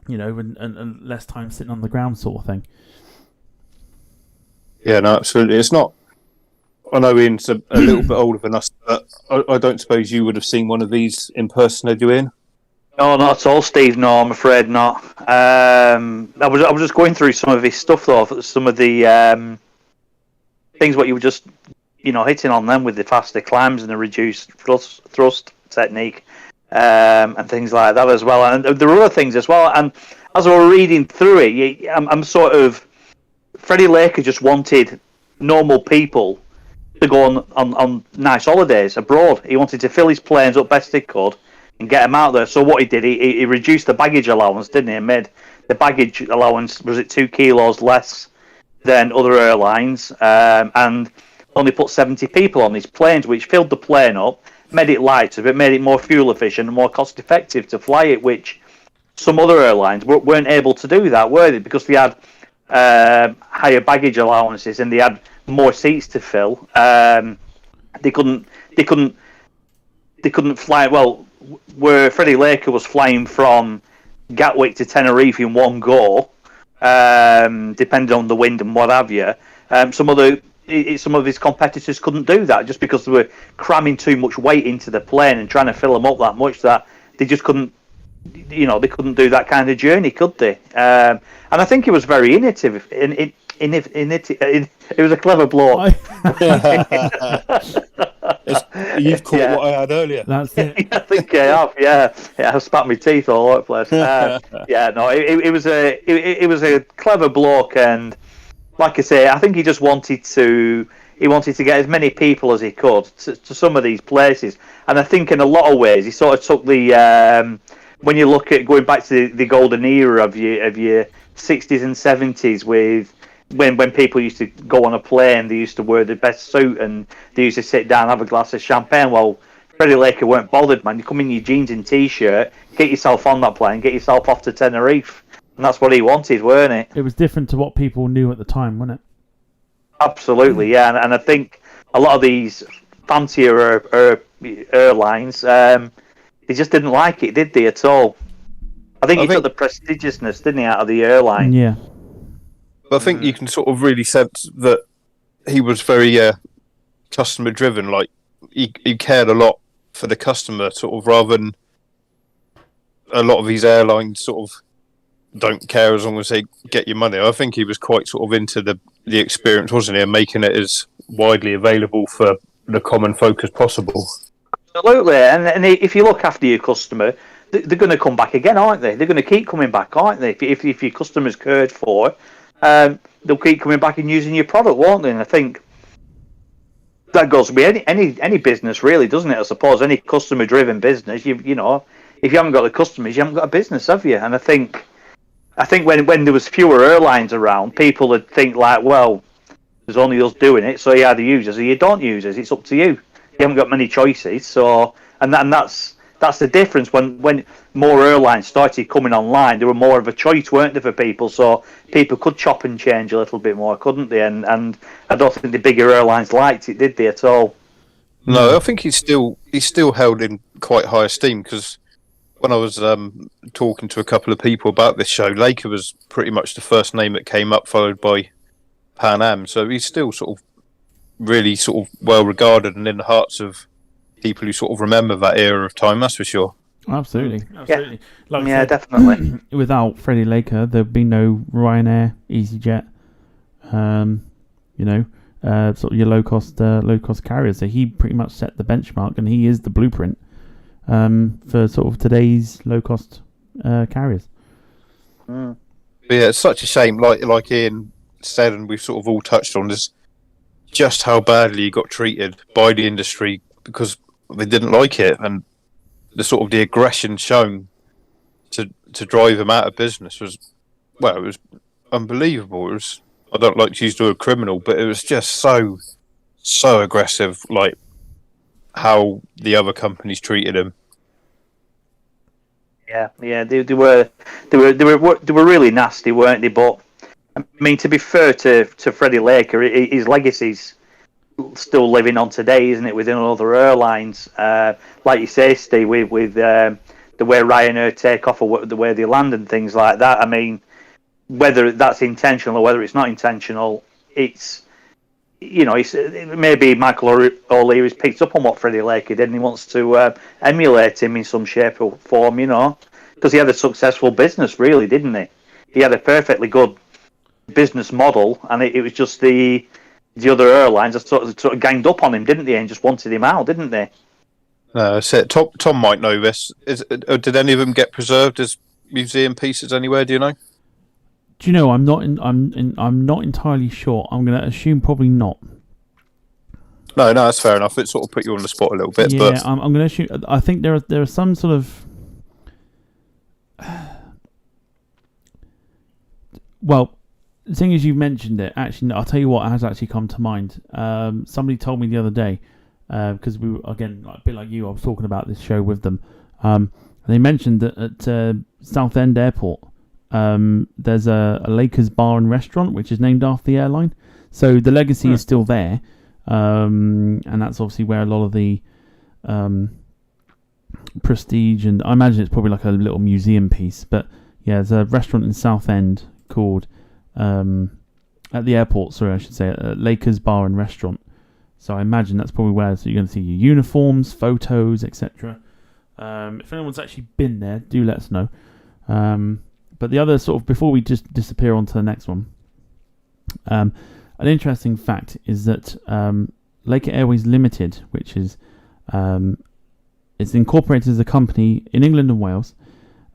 and less time sitting on the ground, sort of thing. Yeah, no, absolutely. It's not. I know Ian's a little bit older than us, but I don't suppose you would have seen one of these in person, had you, Ian? No, not at all, Steve. No, I'm afraid not. I was just going through some of his stuff, though. Some of the things what you were just hitting on them with the faster climbs and the reduced thrust technique and things like that as well. And there were other things as well. And as I was reading through it, I'm sort of... Freddie Laker just wanted normal people to go on nice holidays abroad. He wanted to fill his planes up best he could and get them out there. So what he did, he reduced the baggage allowance, didn't he? And made the baggage allowance, was it 2 kilos less than other airlines, and only put 70 people on these planes, which filled the plane up, made it lighter, but made it more fuel efficient and more cost effective to fly it, which some other airlines weren't able to do that, were they? Because they had higher baggage allowances and they had more seats to fill, they couldn't fly. Well, where Freddie Laker was flying from Gatwick to Tenerife in one go, depending on the wind and what have you, some of his competitors couldn't do that just because they were cramming too much weight into the plane and trying to fill them up that much that they just couldn't. They couldn't do that kind of journey, could they? And I think he was very innovative. It was a clever bloke. You've caught what I had earlier. That's it. I think I have. Yeah, I've spat my teeth all over the place. It was a clever bloke, and like I say, I think he just wanted to get as many people as he could to some of these places. And I think in a lot of ways, he sort of took the when you look at going back to the golden era of your 60s and 70s with when people used to go on a plane, they used to wear the best suit and they used to sit down and have a glass of champagne. Well, Freddie Laker weren't bothered, man. You come in your jeans and t-shirt, get yourself on that plane, get yourself off to Tenerife. And that's what he wanted, weren't it? It was different to what people knew at the time, wasn't it? Absolutely, yeah. And I think a lot of these fancier airlines, they just didn't like it, did they, at all? I think he took the prestigiousness, didn't he, out of the airline? Yeah. But I think you can sort of really sense that he was very customer driven. Like he cared a lot for the customer, sort of, rather than a lot of these airlines sort of don't care as long as they get your money. I think he was quite sort of into the experience, wasn't he, and making it as widely available for the common folk as possible. Absolutely, and if you look after your customer, they're going to come back again, aren't they? They're going to keep coming back, aren't they? If your customer's cared for, they'll keep coming back and using your product, won't they? And I think that goes with any business, really, doesn't it? I suppose any customer-driven business, if you haven't got the customers, you haven't got a business, have you? And I think when there was fewer airlines around, people would think like, well, there's only us doing it, so you either use us or you don't use us. It's up to you. You haven't got many choices, so and that's the difference. When more airlines started coming online, there were more of a choice, weren't there, for people? So people could chop and change a little bit more, couldn't they? And I don't think the bigger airlines liked it, did they, at all? No, I think he's still held in quite high esteem, because when I was talking to a couple of people about this show, Laker was pretty much the first name that came up, followed by Pan Am. So he's still sort of really sort of well regarded and in the hearts of people who sort of remember that era of time. That's for sure. Absolutely. Yeah, like yeah, said, definitely. Without Freddie Laker, there'd be no Ryanair, EasyJet, sort of your low cost carriers. So he pretty much set the benchmark, and he is the blueprint for sort of today's low cost carriers. But yeah, it's such a shame. Like Ian said, and we've sort of all touched on this, just how badly he got treated by the industry because they didn't like it, and the sort of the aggression shown to drive him out of business was, well, it was unbelievable. It was, I don't like to use the word criminal, but it was just so aggressive, like how the other companies treated him. Yeah, they were really nasty, weren't they? But I mean, to be fair to Freddie Laker, his legacy's still living on today, isn't it? Within other airlines, like you say, Steve, with the way Ryanair take off or the way they land and things like that. I mean, whether that's intentional or whether it's not intentional, it's maybe Michael O'Leary's picked up on what Freddie Laker did, and he wants to emulate him in some shape or form, because he had a successful business, really, didn't he? He had a perfectly good business model, and it was just the other airlines that sort of ganged up on him, didn't they, and just wanted him out, didn't they? So Tom might know this. Did any of them get preserved as museum pieces anywhere? Do you know? Do you know? I'm not entirely sure. I'm going to assume probably not. No, that's fair enough. It sort of put you on the spot a little bit. Yeah, but I'm going to assume. I think there are some sort of. Well, the thing is, you've mentioned it. Actually, I'll tell you what has actually come to mind. Somebody told me the other day, because we were, again, a bit like you, I was talking about this show with them. And they mentioned that at Southend Airport, there's a Lakers bar and restaurant which is named after the airline. So the legacy is still there, and that's obviously where a lot of the prestige, and I imagine it's probably like a little museum piece. But yeah, there's a restaurant in Southend called at the airport. Sorry, I should say Lakers bar and restaurant. So I imagine that's probably where you're going to see your uniforms, photos, etc. If anyone's actually been there, do let us know. But the other sort of, before we just disappear onto the next one, an interesting fact is that Laker Airways Limited, which is it's incorporated as a company in England and Wales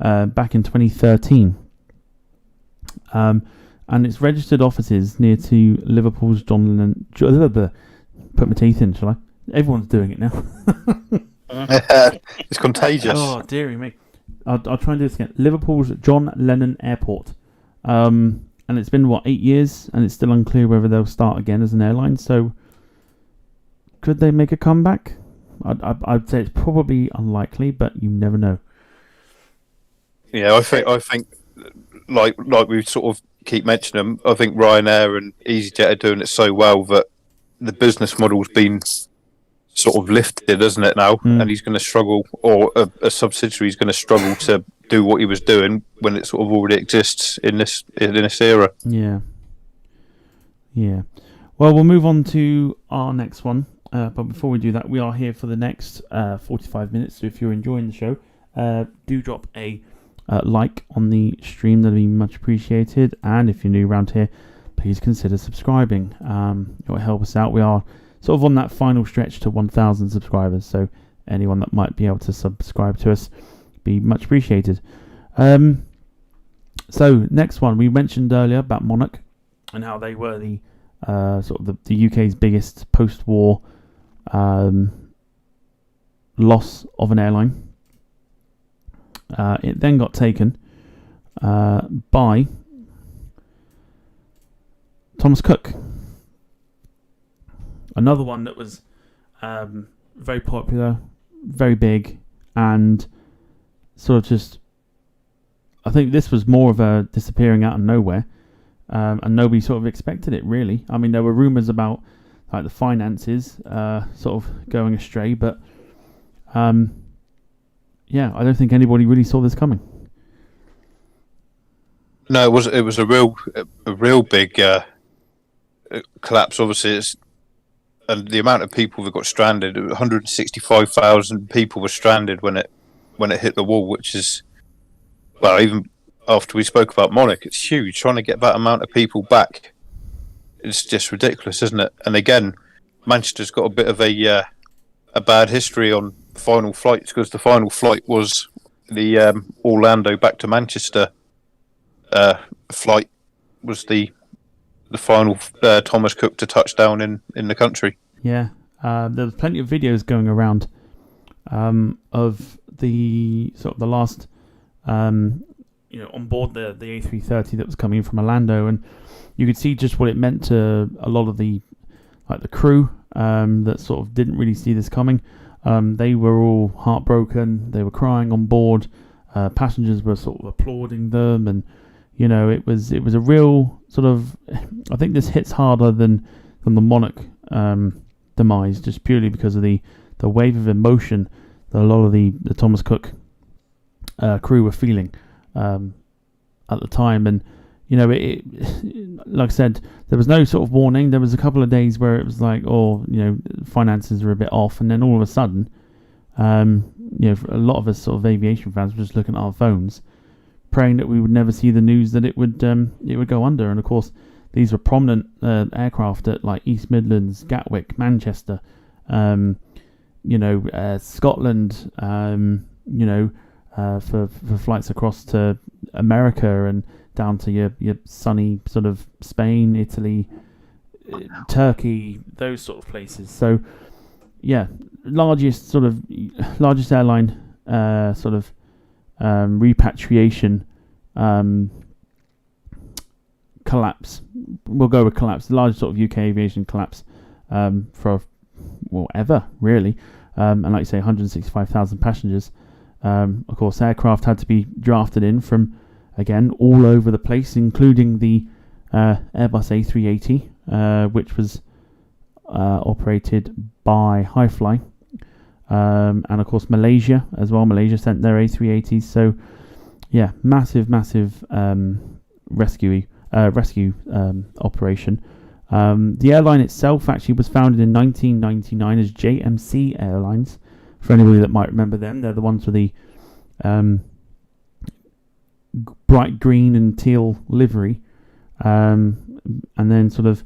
back in 2013, and its registered offices near to Liverpool's John Lennon. Put my teeth in, shall I? Everyone's doing it now. It's contagious. Oh, dearie me. I'll try and do this again. Liverpool's John Lennon Airport. And it's been, 8 years? And it's still unclear whether they'll start again as an airline. So, could they make a comeback? I'd say it's probably unlikely, but you never know. Yeah, I think like we sort of keep mentioning them, I think Ryanair and EasyJet are doing it so well that the business model's been sort of lifted, isn't it now? And he's going to struggle, or a subsidiary is going to struggle to do what he was doing when it sort of already exists in this era. Yeah. Well, we'll move on to our next one. But before we do that, we are here for the next 45 minutes. So if you're enjoying the show, do drop a like on the stream. That'd be much appreciated. And if you're new around here, please consider subscribing. It will help us out. We are sort of on that final stretch to 1,000 subscribers. So anyone that might be able to subscribe to us, be much appreciated. So next one, we mentioned earlier about Monarch and how they were the sort of the UK's biggest post-war loss of an airline. It then got taken by Thomas Cook. Another one that was very popular, very big, and sort of just, I think this was more of a disappearing out of nowhere, and nobody sort of expected it, really. I mean, there were rumours about like the finances sort of going astray, but yeah, I don't think anybody really saw this coming. No, it was a real big collapse. Obviously, and the amount of people that got stranded, 165,000 people were stranded when it hit the wall, which is, well, even after we spoke about Monarch, it's huge. Trying to get that amount of people back, it's just ridiculous, isn't it? And again, Manchester's got a bit of a bad history on final flights, because the final flight was the Orlando back to Manchester flight was the final Thomas Cook to touch down in the country. Yeah, there was plenty of videos going around of the sort of the last on board the A330 that was coming in from Orlando, and you could see just what it meant to a lot of the crew that sort of didn't really see this coming. They were all heartbroken. They were crying on board. Passengers were sort of applauding them, and it was a real sort of. I think this hits harder than the Monarch demise, just purely because of the wave of emotion that a lot of the Thomas Cook crew were feeling at the time. And it like I said, there was no sort of warning. There was a couple of days where it was like, finances are a bit off, and then all of a sudden, for a lot of us sort of aviation fans were just looking at our phones, praying that we would never see the news that it would go under. And of course, these were prominent aircraft at like East Midlands, Gatwick, Manchester, Scotland, for flights across to America and down to your sunny sort of Spain, Italy, Turkey, those sort of places. So yeah, largest airline repatriation collapse. We'll go with collapse. The largest sort of UK aviation collapse ever, really. And like you say, 165,000 passengers. Of course, aircraft had to be drafted in from again, all over the place, including the Airbus A380, which was operated by Highfly. And of course Malaysia as well. Malaysia sent their A380s. So yeah, massive rescue operation. The airline itself actually was founded in 1999 as JMC Airlines. For anybody that might remember them, they're the ones with the bright green and teal livery. And then sort of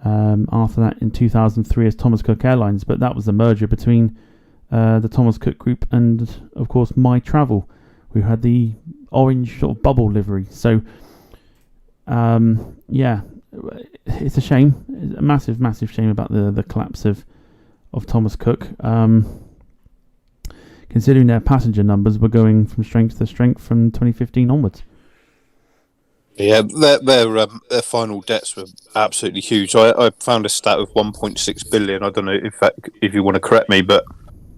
after that in 2003 as Thomas Cook Airlines. But that was a merger between the Thomas Cook Group and of course My Travel, who had the orange sort of bubble livery. So yeah, it's a shame. It's a massive shame about the collapse of Thomas Cook. Considering their passenger numbers were going from strength to strength from 2015 onwards. Yeah, their final debts were absolutely huge. I found a stat of 1.6 billion. I don't know if you want to correct me, but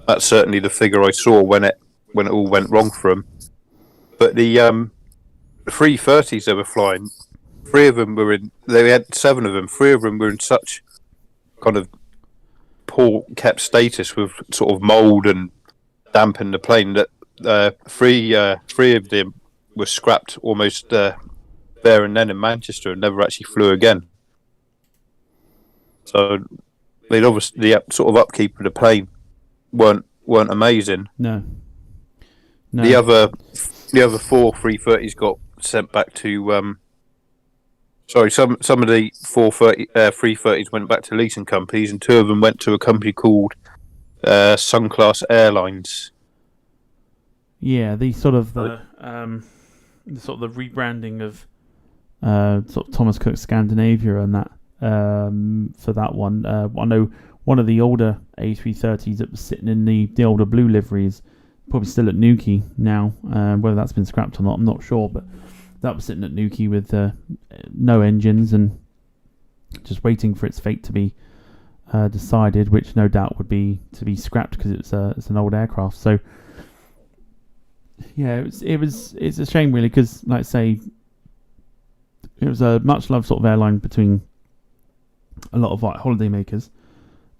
that's certainly the figure I saw when it all went wrong for them. But the 330s they were flying, three of them were in. They had 7 of them. 3 of them were in such kind of poor kept status with sort of mould and damp in the plane that three of them were scrapped almost there and then in Manchester and never actually flew again. So they'd obviously the sort of upkeep of the plane weren't amazing. No. The other 4 330s got sent back to some of the 330s went back to leasing companies, and 2 of them went to a company called Sunclass Airlines. Yeah, the sort of the rebranding of sort of Thomas Cook Scandinavia and that for that one. I know one of the older A330s that was sitting in the older blue livery is probably still at Newquay now. Whether that's been scrapped or not, I'm not sure, but that was sitting at Newquay with no engines and just waiting for its fate to be decided, which no doubt would be to be scrapped because it's an old aircraft. So yeah, it's a shame really, because like I say, it was a much loved sort of airline between a lot of like holiday makers,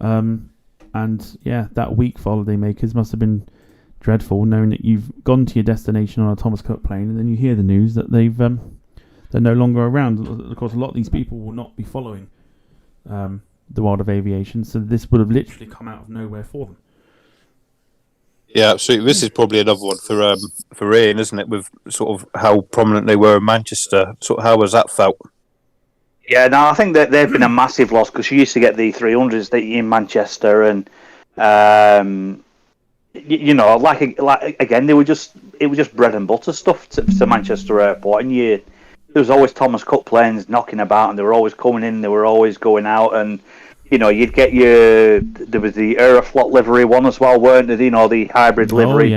and yeah, that week for holiday makers must have been dreadful, knowing that you've gone to your destination on a Thomas Cook plane and then you hear the news that they're no longer around. Of course, a lot of these people will not be following the world of aviation, so this would have literally come out of nowhere for them. Yeah, absolutely. This is probably another one for Ian, isn't it? With sort of how prominent they were in Manchester. Sort of how has that felt? Yeah, no, I think that they've been a massive loss, because you used to get the 300s in Manchester, and you know, like again, it was just bread and butter stuff to Manchester Airport, and there was always Thomas Cook planes knocking about, and they were always coming in, they were always going out, and you know, you'd get there was the Aeroflot livery one as well, weren't there? You know, the hybrid livery.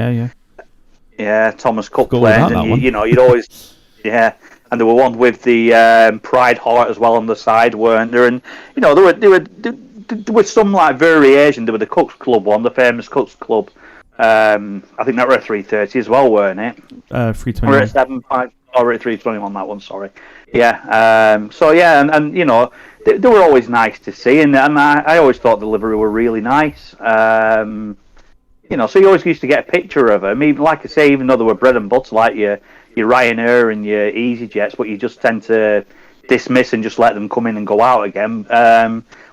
Yeah, Thomas Cook planes, and you know, you'd always and there were one with the Pride Heart as well on the side, weren't there? And you know, there was some like variation. There was the Cook's Club one, the famous Cook's Club. I think that were a 330 as well, weren't it? 320. Or a 75, or a 321, that one, sorry. Yeah. So yeah, and you know, they were always nice to see, and I always thought the livery were really nice. You know, so you always used to get a picture of them. Even like I say, even though they were bread and butter, like your Ryanair and your EasyJets, but you just tend to dismiss and just let them come in and go out again.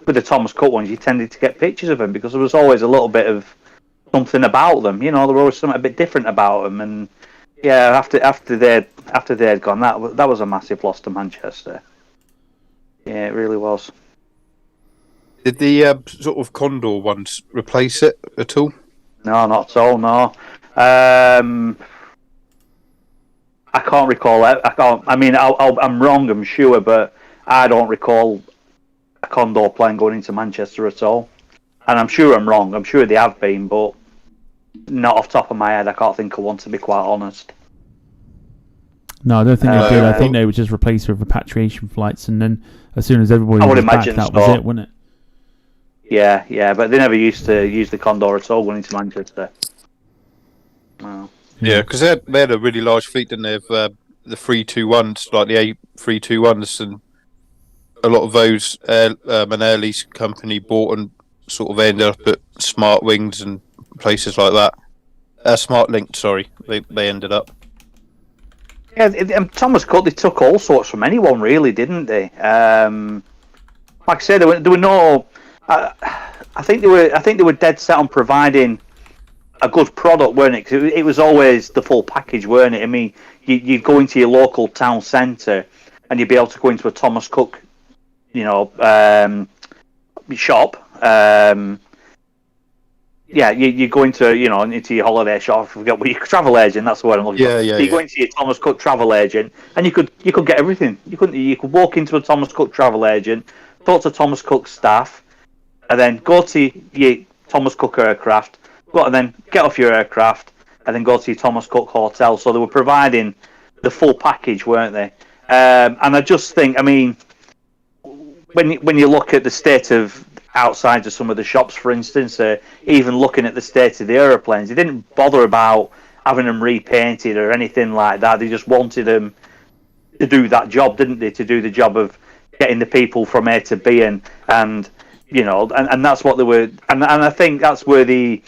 With the Thomas Cook ones, you tended to get pictures of them because there was always a little bit of something about them. You know, there was always something a bit different about them, and yeah, after they'd gone, that was a massive loss to Manchester. Yeah, it really was. Did the sort of Condor ones replace it at all? No, not at all. No, I can't recall it. I mean, I'm wrong, I'm sure, but I don't recall a Condor plane going into Manchester at all. And I'm sure I'm wrong. I'm sure they have been, but not off the top of my head. I can't think of one, to be quite honest. No, I don't think they did. I think they were just replaced with repatriation flights, and then as soon as everybody was back, that was it, wasn't it? Yeah, but they never used to use the Condor at all going into Manchester. No. Yeah, because they had a really large fleet, didn't they, of the 321s, like the A321s, and a lot of those an air lease company bought and sort of ended up at Smart Wings and places like that. Smart Link, sorry, they ended up. Yeah, Thomas Cook, they took all sorts from anyone, really, didn't they? Like I said, there were no. I think they were dead set on providing a good product, weren't it? 'Cause it was always the full package, weren't it? I mean, you'd go into your local town centre and you'd be able to go into a Thomas Cook, shop. Yeah, you go into into your holiday shop. I forget what your travel agent. That's the word I'm looking for. Yeah. You go into your Thomas Cook travel agent, and you could get everything. You could walk into a Thomas Cook travel agent, talk to Thomas Cook staff, and then go to your Thomas Cook aircraft. And then get off your aircraft, and then go to your Thomas Cook hotel. So they were providing the full package, weren't they? And I just think, I mean, when you look at the state of outside of some of the shops, for instance, even looking at the state of the aeroplanes, they didn't bother about having them repainted or anything like that. They just wanted them to do that job, didn't they? To do the job of getting the people from A to B, and that's what they were. And I think that's where they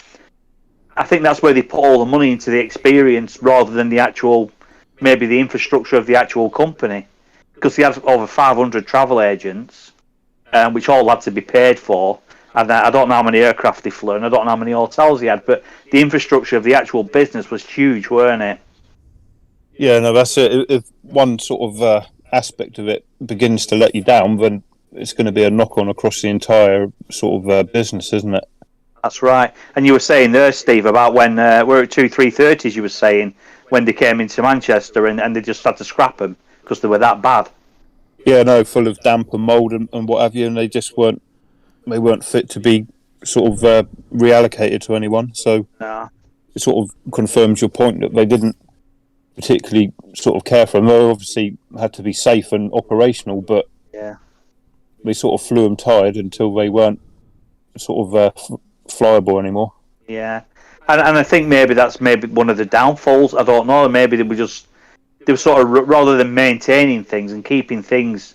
put all the money into the experience rather than the actual, maybe the infrastructure of the actual company, because they have over 500 travel agents, which all had to be paid for. And I don't know how many aircraft they flew, and I don't know how many hotels they had, but the infrastructure of the actual business was huge, weren't it? Yeah, no, that's it. If one sort of aspect of it begins to let you down, then it's going to be a knock-on across the entire sort of business, isn't it? That's right. And you were saying there, Steve, about when we're at 2-330s, you were saying, when they came into Manchester and they just had to scrap them because they were that bad. Yeah, no, full of damp and mould and what have you, and they just weren't fit to be sort of reallocated to anyone. So it sort of confirms your point that they didn't particularly sort of care for them. They obviously had to be safe and operational, but they sort of flew them tired until they weren't sort of flyable anymore. Yeah, and I think maybe that's one of the downfalls. I don't know. Maybe they were sort of, rather than maintaining things and keeping things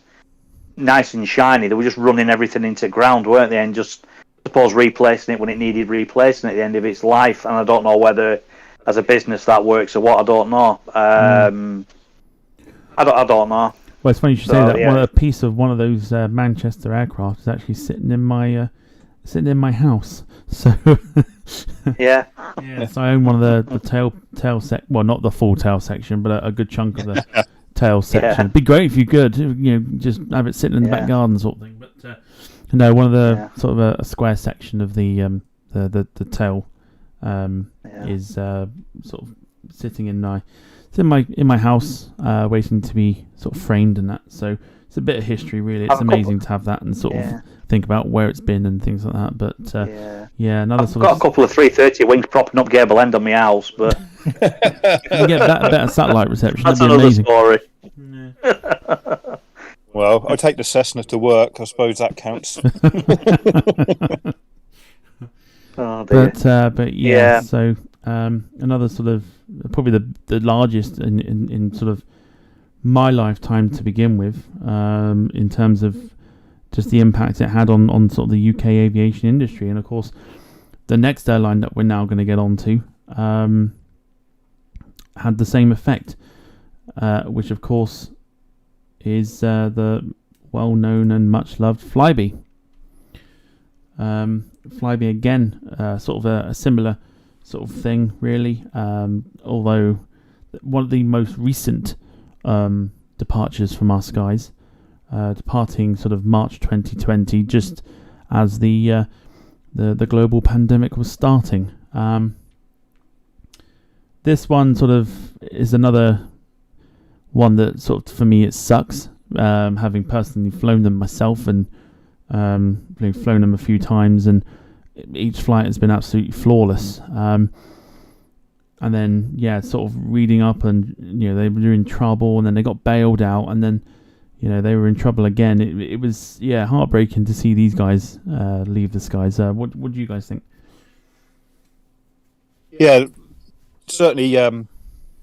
nice and shiny, they were just running everything into ground, weren't they? And just, suppose, replacing it when it needed replacing at the end of its life. And I don't know whether, as a business, that works or what. I don't know. I don't know. Well, it's funny you should say that. Yeah. A piece of one of those Manchester aircraft is actually sitting in my house. So yeah. So I own one of the tail well, not the full tail section, but a good chunk of the tail section. It'd be great if you could, just have it sitting in the back garden sort of thing. But no, one of the sort of a square section of the tail is sort of sitting in my house, waiting to be sort of framed and that. So it's a bit of history, really. It's amazing to have that and sort of think about where it's been and things like that. But another I've got a couple of 330 wings propping up Gable End on my house, but you can get a better satellite reception. That's That'd be another amazing. Story. Yeah. Well, I take the Cessna to work. I suppose that counts. Oh, dear. But yeah. So another sort of probably the largest in sort of my lifetime to begin with, in terms of just the impact it had on sort of the UK aviation industry. And of course, the next airline that we're now going to get onto had the same effect, which of course is the well-known and much-loved Flybe. Flybe again, sort of a similar sort of thing, really. Although one of the most recent departures from our skies, departing sort of March 2020, just as the global pandemic was starting. This one sort of is another one that sort of, for me, it sucks. Having personally flown them myself and flown them a few times, and each flight has been absolutely flawless. And then sort of reading up, and they were in trouble, and then they got bailed out, and then they were in trouble again. It was heartbreaking to see these guys leave the skies. What do you guys think? Yeah, certainly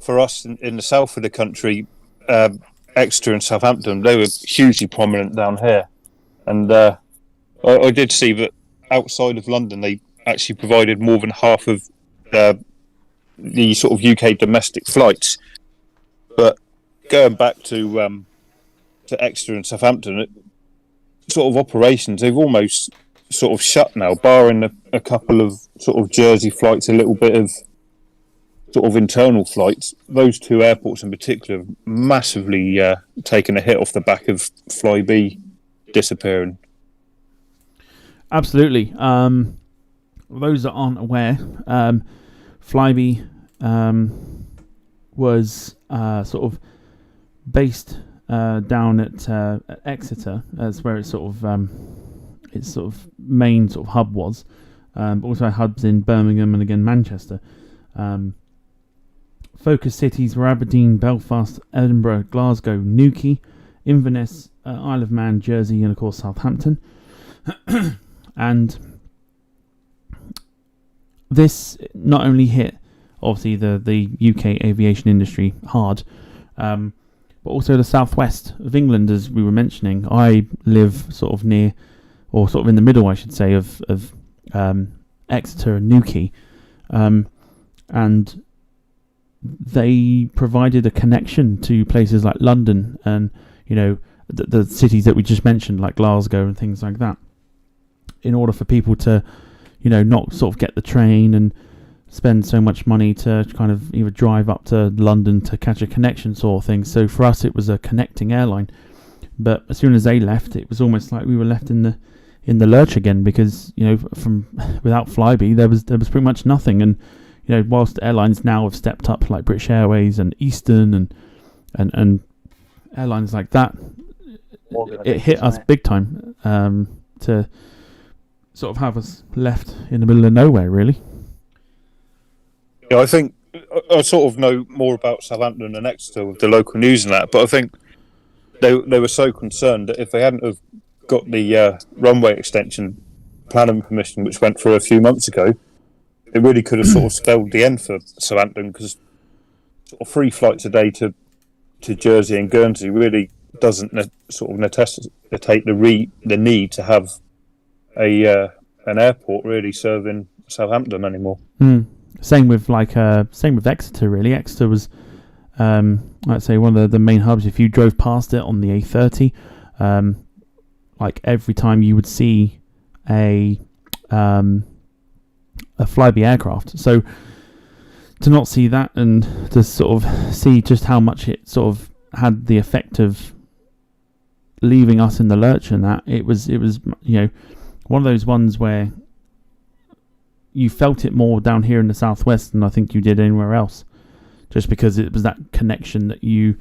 for us in the south of the country, Exeter and Southampton, they were hugely prominent down here. And I did see that outside of London, they actually provided more than half of the sort of UK domestic flights. But going back to Exeter and Southampton, sort of operations, they've almost sort of shut now, barring a couple of sort of Jersey flights, a little bit of sort of internal flights. Those two airports in particular have massively taken a hit off the back of Flybe disappearing. Absolutely. Those that aren't aware, Flybe was sort of based down at Exeter. That's where its sort of main sort of hub was. But also had hubs in Birmingham and again Manchester. Focus cities were Aberdeen, Belfast, Edinburgh, Glasgow, Newquay, Inverness, Isle of Man, Jersey, and of course Southampton. And this not only hit obviously the UK aviation industry hard, but also the southwest of England, as we were mentioning. I live sort of near, or sort of in the middle, I should say, of Exeter and Newquay, and they provided a connection to places like London and, you know, the cities that we just mentioned, like Glasgow and things like that, in order for people to, you know, not sort of get the train and spend so much money to kind of either drive up to London to catch a connection sort of thing. So for us, it was a connecting airline. But as soon as they left, it was almost like we were left in the lurch again, because, you know, from without Flybe, there was pretty much nothing. And, you know, whilst airlines now have stepped up, like British Airways and Eastern and airlines like that, it hit us big time to sort of have us left in the middle of nowhere, really. Yeah, I think I sort of know more about Southampton and Exeter with the local news and that, but I think they were so concerned that if they hadn't have got the runway extension planning permission, which went through a few months ago, it really could have sort of spelled the end for Southampton, because sort of 3 flights a day to Jersey and Guernsey really doesn't sort of necessitate the need to have an airport really serving Southampton anymore. Same with Exeter, really. Exeter was I'd say one of the main hubs. If you drove past it on the A30, like every time you would see a Flybe aircraft. So to not see that and to sort of see just how much it sort of had the effect of leaving us in the lurch, and that it was you know, one of those ones where you felt it more down here in the southwest than I think you did anywhere else, just because it was that connection that you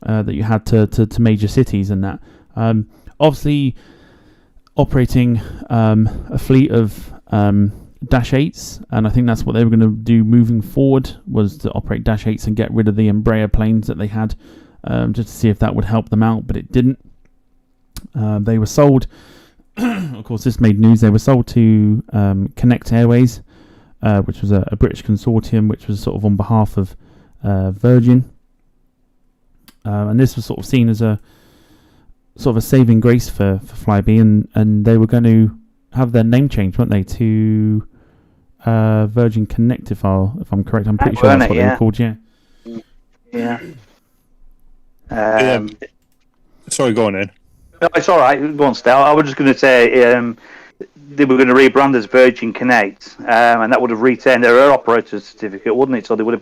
had to major cities and that. Obviously, operating a fleet of Dash 8s, and I think that's what they were going to do moving forward, was to operate Dash 8s and get rid of the Embraer planes that they had, just to see if that would help them out, but it didn't. They were sold. Of course, this made news. They were sold to Connect Airways, which was a British consortium, which was sort of on behalf of Virgin, and this was sort of seen as a sort of a saving grace for Flybe, and they were going to have their name changed, weren't they, to Virgin Connect, if I'm correct. I'm pretty sure that's what they were called. Yeah. Sorry, go on in. No, it's all right. Go on, Stel. I was just going to say they were going to rebrand as Virgin Connect, and that would have retained their operator certificate, wouldn't it? So it would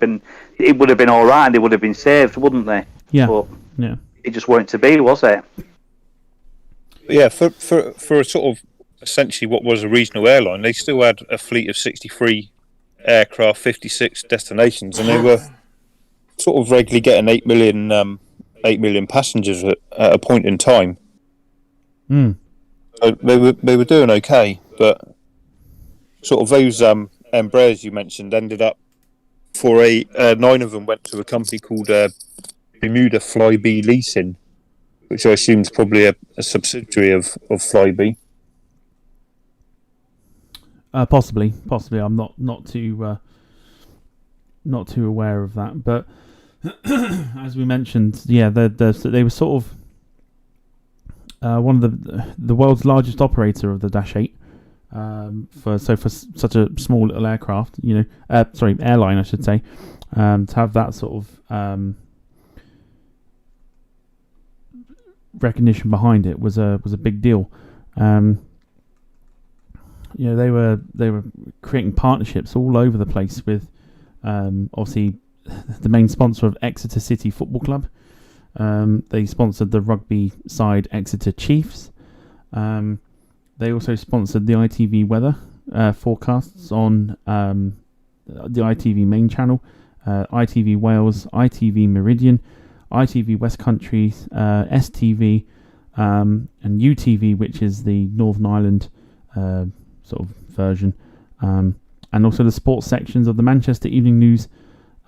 have been all right, and they would have been saved, wouldn't they? Yeah. But yeah. It just weren't to be, was it? Yeah, for a sort of essentially what was a regional airline, they still had a fleet of 63 aircraft, 56 destinations, and they were sort of regularly getting 8 million passengers at a point in time. So they were doing okay, but sort of those Embraers you mentioned ended up, for 9 of them went to a company called Bermuda Flybe Leasing, which I assume is probably a subsidiary of Flybe. Possibly. I'm not too aware of that, but as we mentioned, yeah, they were sort of one of the world's largest operator of the Dash 8. For such a small little aircraft, airline, I should say, to have that sort of recognition behind it was a big deal. They were creating partnerships all over the place with obviously the main sponsor of Exeter City Football Club. They sponsored the rugby side Exeter Chiefs. They also sponsored the ITV weather forecasts on the ITV main channel, ITV Wales, ITV Meridian, ITV West Country, STV, and UTV, which is the Northern Ireland sort of version, and also the sports sections of the Manchester Evening News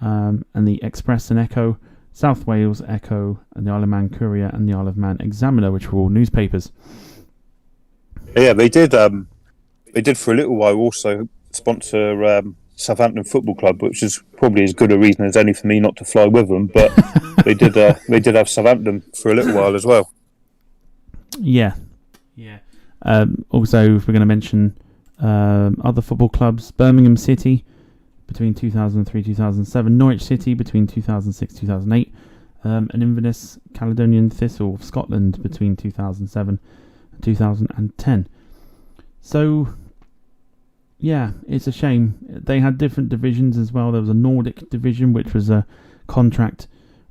and the Express and Echo, South Wales Echo, and the Isle of Man Courier and the Isle of Man Examiner, which were all newspapers. Yeah, they did. They did for a little while also sponsor Southampton Football Club, which is probably as good a reason as any for me not to fly with them. But they did. They did have Southampton for a little while as well. Yeah. Also, if we're going to mention other football clubs, Birmingham City between 2003-2007, Norwich City between 2006-2008, and Inverness Caledonian Thistle of Scotland between 2007 and 2010. So, yeah, it's a shame. They had different divisions as well. There was a Nordic division, which was a contract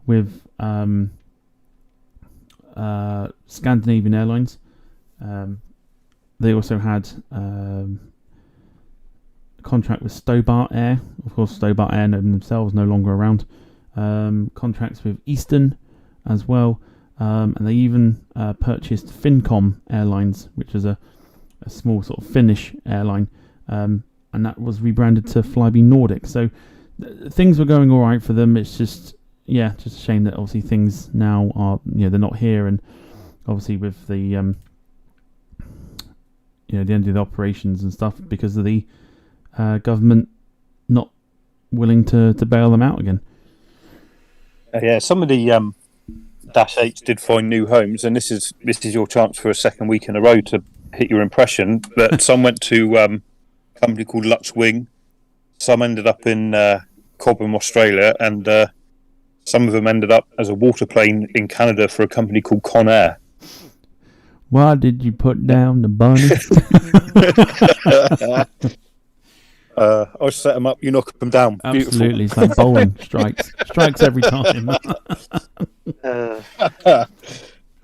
with Scandinavian Airlines. They also had a contract with Stobart Air. Of course, Stobart Air themselves no longer around. Contracts with Eastern as well. And they even purchased Fincom Airlines, which is a small sort of Finnish airline. And that was rebranded to Flybe Nordic. So things were going all right for them. It's just a shame that obviously things now are, they're not here. And obviously with the the end of the operations and stuff, because of the government not willing to bail them out again. Yeah, some of the Dash 8s did find new homes, and this is your chance for a second week in a row to hit your impression. But some went to a company called Lux Wing, some ended up in Cobham, Australia, and some of them ended up as a waterplane in Canada for a company called Conair. Why did you put down the bunny? I set them up, you knock them down. Absolutely, it's like bowling strikes every time.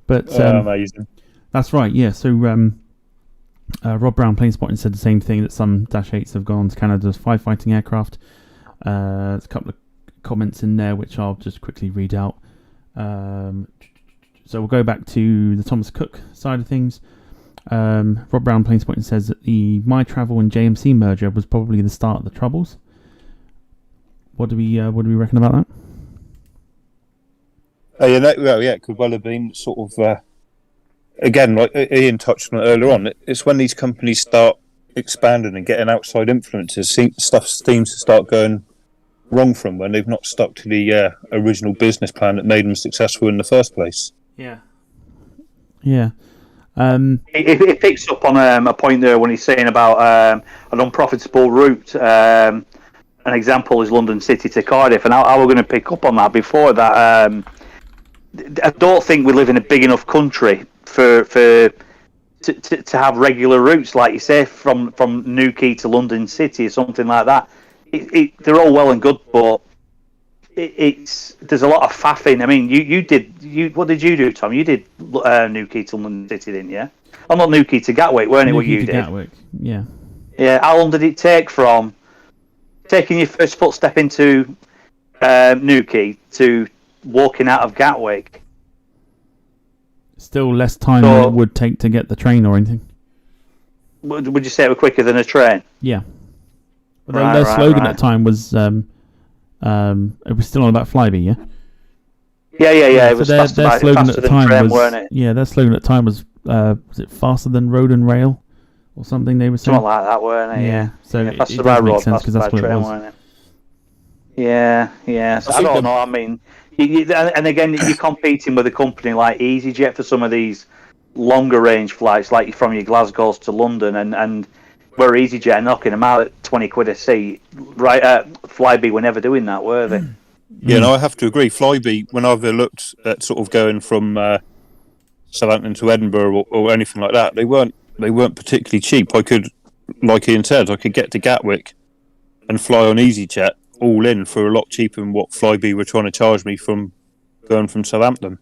But amazing. That's right. Yeah. So Rob Brown Planespotting said the same thing, that some Dash 8s have gone to Canada as firefighting aircraft. There's a couple of comments in there which I'll just quickly read out. So we'll go back to the Thomas Cook side of things. Rob Brown Planespotting says that the My Travel and JMC merger was probably the start of the troubles. What do we reckon about that? It could well have been sort of again, like Ian touched on it earlier on. It's when these companies start expanding and getting outside influences, stuff seems to start going wrong from when they've not stuck to the original business plan that made them successful in the first place. Yeah. It picks up on a point there when he's saying about an unprofitable route. An example is London City to Cardiff, and I was going to pick up on that before that. I don't think we live in a big enough country to have regular routes, like you say, from Newquay to London City or something like that. They're all well and good, but there's a lot of faffing. I mean, what did you do, Tom? You did Newquay to London City, didn't you? Oh, not Newquay to Gatwick, weren't it? What you did? Gatwick, yeah. Yeah. How long did it take from taking your first footstep into Newquay to walking out of Gatwick? Still less time than it would take to get the train or anything. Would you say it was quicker than a train? Yeah. Well, their slogan at the time was it was still on about Flybe, yeah? Yeah. It was their slogan faster at the time tram, was, weren't it? Yeah, their slogan at the time was it faster than road and rail or something they were saying? Something like that, weren't it? Yeah. So it faster does by make road, sense because that's what train, it was. weren't it? Yeah. So I don't know. I mean, and again, you're competing with a company like EasyJet for some of these longer range flights, like from your Glasgows to London, and where EasyJet are knocking them out at 20 quid a seat. Right, Flybe were never doing that, were they? Yeah, no, I have to agree. Flybe, when I've looked at sort of going from Southampton to Edinburgh or anything like that, they weren't particularly cheap. I could, like Ian said, I could get to Gatwick and fly on EasyJet all in for a lot cheaper than what Flybe were trying to charge me from going from Southampton.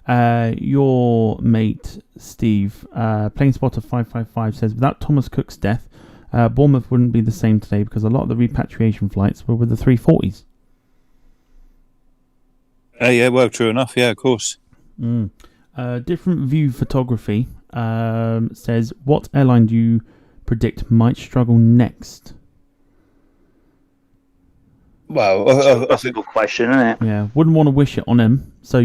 Your mate Steve, Planespotter 555 says, without Thomas Cook's death, Bournemouth wouldn't be the same today because a lot of the repatriation flights were with the 340s. Yeah, well, true enough. Yeah, of course. Different View Photography says, what airline do you predict might struggle next? Well, that's a good question, isn't it? Yeah, wouldn't want to wish it on him. So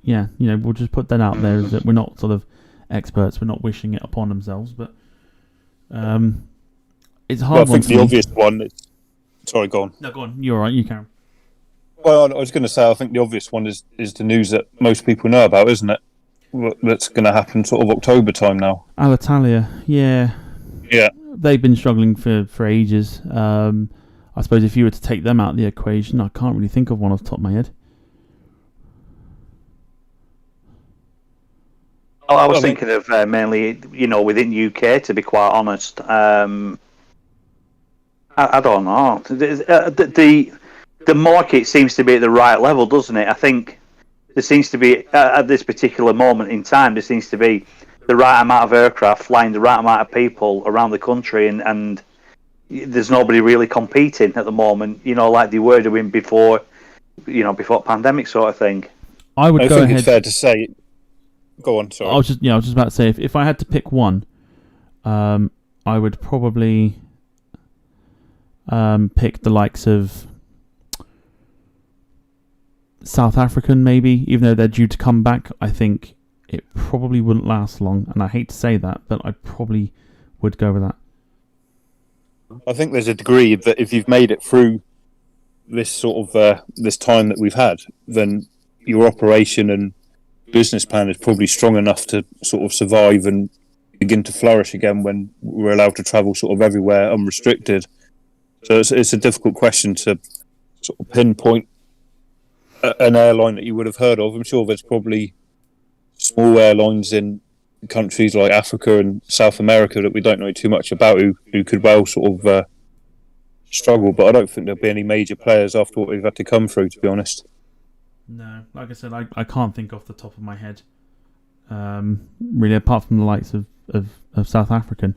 we'll just put that out there, that we're not sort of experts. We're not wishing it upon themselves, but it's hard. Well, I think the obvious one is... Sorry, go on. No, go on. You're all right. You can. Well, I was going to say, I think the obvious one is the news that most people know about, isn't it? That's going to happen sort of October time now. Alitalia, yeah. They've been struggling for ages. I suppose if you were to take them out of the equation, I can't really think of one off the top of my head. Oh, I was thinking of mainly, within UK, to be quite honest. I don't know. The market seems to be at the right level, doesn't it? I think there seems to be, at this particular moment in time, there seems to be the right amount of aircraft flying the right amount of people around the country, and there's nobody really competing at the moment, like they were doing before pandemic sort of thing. I think it's fair to say... Go on, sorry. I was just about to say, if I had to pick one, I would probably pick the likes of South African, maybe, even though they're due to come back. I think it probably wouldn't last long, and I hate to say that, but I probably would go with that. I think there's a degree that if you've made it through this sort of this time that we've had, then your operation and business plan is probably strong enough to sort of survive and begin to flourish again when we're allowed to travel sort of everywhere unrestricted. So it's a difficult question to sort of pinpoint an airline that you would have heard of. I'm sure there's probably small airlines in countries like Africa and South America that we don't know too much about who could well sort of struggle, but I don't think there'll be any major players after what we've had to come through, to be honest. No, like I said, I can't think off the top of my head, really, apart from the likes of South African.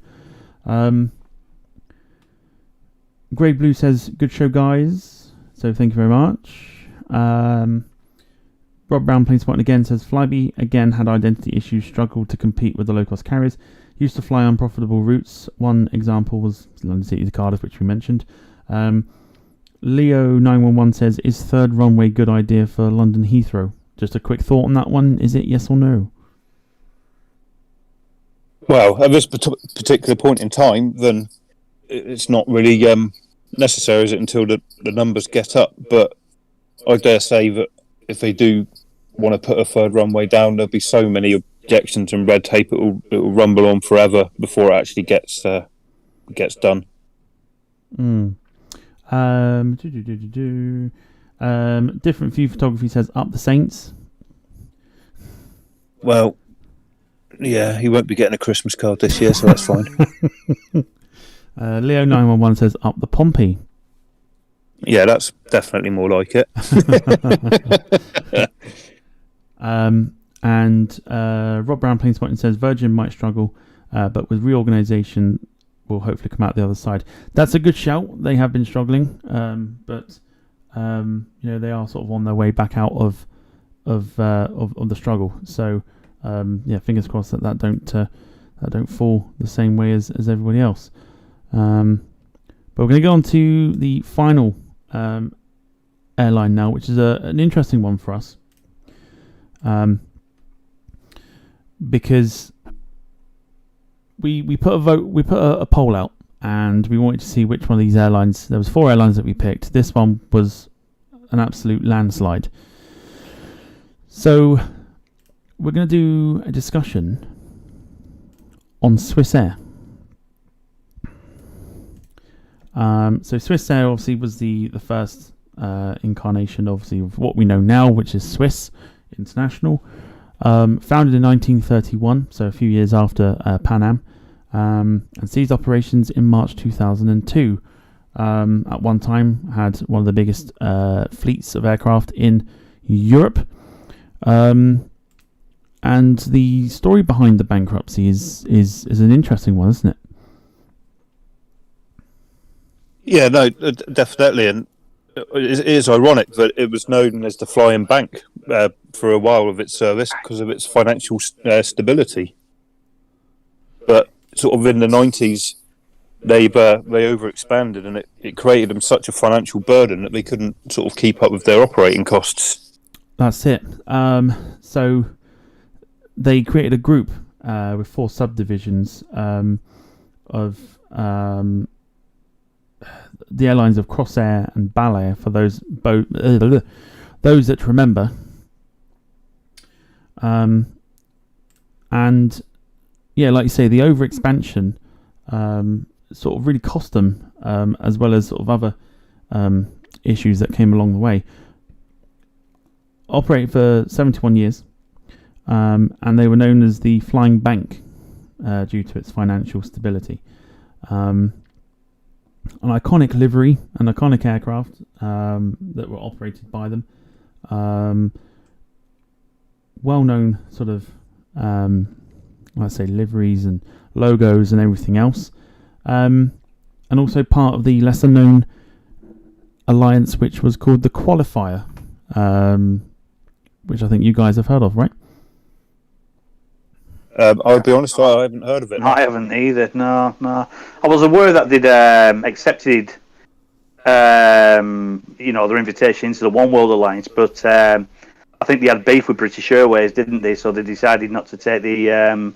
Grey Blue says, good show, guys. So thank you very much. Rob Brown plays point again, says, Flybe again had identity issues, struggled to compete with the low-cost carriers, used to fly unprofitable routes. One example was London City to Cardiff, which we mentioned. Leo911 says, is third runway good idea for London Heathrow? Just a quick thought on that one. Is it yes or no? Well, at this particular point in time, then it's not really necessary, is it, until the numbers get up. But I dare say that if they do want to put a third runway down, there'll be so many objections and red tape, it will rumble on forever before it actually gets done. Different View Photography says, up the Saints. Well, yeah, he won't be getting a Christmas card this year, so that's fine. Leo911 says, up the Pompey. Yeah, that's definitely more like it. And Rob Brown Plains Point says, Virgin might struggle, but with reorganisation will hopefully come out the other side. That's a good shout. They have been struggling, but they are sort of on their way back out of the struggle. So fingers crossed that don't fall the same way as everybody else. But we're going to go on to the final airline now, which is an interesting one for us, because we put a poll out and we wanted to see which one of these airlines. There was 4 airlines that we picked. This one was an absolute landslide. So we're going to do a discussion on Swissair. So Swissair obviously was the first incarnation, obviously, of what we know now, which is Swiss International. Founded in 1931, so a few years after Pan Am, and ceased operations in March 2002. At one time, had one of the biggest fleets of aircraft in Europe. And the story behind the bankruptcy is an interesting one, isn't it? Yeah, no, definitely, and it is ironic that it was known as the Flying Bank for a while of its service because of its financial stability. But sort of in the 90s, they overexpanded, and it created them such a financial burden that they couldn't sort of keep up with their operating costs. That's it. So they created a group with 4 subdivisions of the airlines of Crossair and Balair, for those that remember. And yeah, like you say, the overexpansion sort of really cost them, as well as sort of other issues that came along the way. Operated for 71 years, and they were known as the Flying Bank due to its financial stability. An iconic livery, an iconic aircraft that were operated by them. Well-known sort of, let's say, liveries and logos and everything else. And also part of the lesser-known alliance, which was called the Qualifier, which I think you guys have heard of, right? I'll be honest, I haven't heard of it. No, I haven't either. No. I was aware that they'd accepted, their invitation into the One World Alliance, but I think they had beef with British Airways, didn't they? So they decided not to take the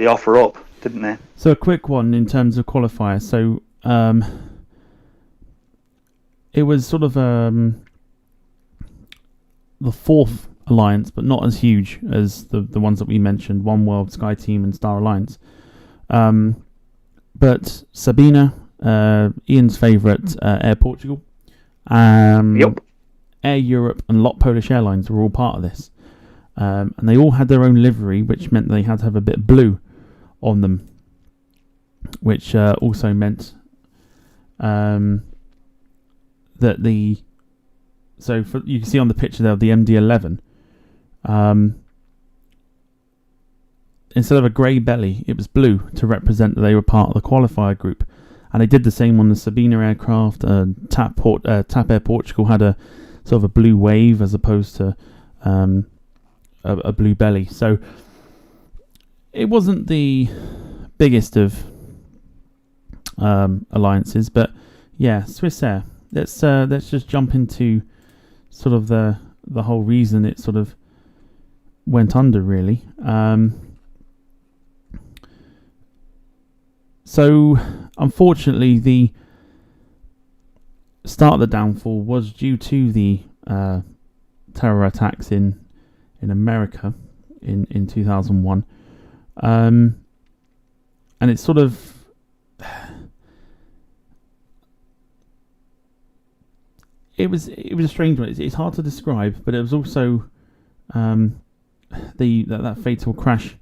offer up, didn't they? So a quick one in terms of Qualifier. So it was sort of the 4th alliance, but not as huge as the ones that we mentioned: One World, SkyTeam, and Star Alliance. But Sabina, Ian's favourite, Air Portugal, Yep. Air Europe, and LOT Polish Airlines were all part of this, and they all had their own livery, which meant they had to have a bit of blue on them, which also meant that so you can see on the picture there the MD-11. Instead of a grey belly, it was blue to represent that they were part of the qualifier group, and they did the same on the Sabina aircraft. TAP Air Portugal had a sort of a blue wave as opposed to a blue belly. So it wasn't the biggest of alliances, but yeah, Swissair. Let's just jump into sort of the whole reason it sort of went under, really. So unfortunately, the start of the downfall was due to the terror attacks in America in 2001, and it's sort of it was a strange one. It's hard to describe, but it was also that fatal crash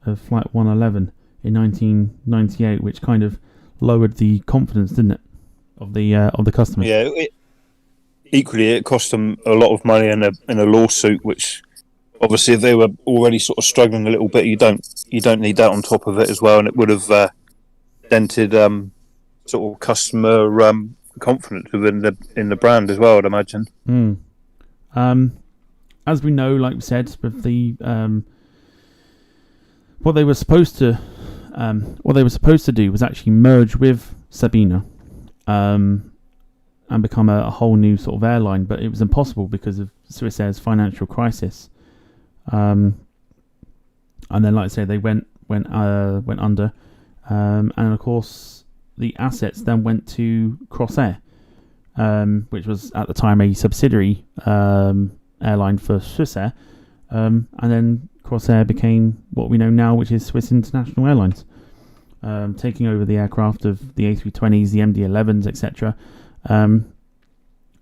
of Flight 111 in 1998, which kind of lowered the confidence, didn't it, of the customers? Yeah. Equally, it cost them a lot of money in a lawsuit, which obviously if they were already sort of struggling a little bit, you don't need that on top of it as well, and it would have dented sort of customer confidence in the brand as well, I'd imagine. As we know, like we said, with the what they were supposed to do was actually merge with Sabina, and become a whole new sort of airline, but it was impossible because of Swissair's financial crisis. And then, like I say, they went under, and of course, the assets then went to Crossair, which was at the time a subsidiary airline for Swissair, and then Crossair became what we know now, which is Swiss International Airlines, taking over the aircraft of the A320s, the MD-11s, etc.,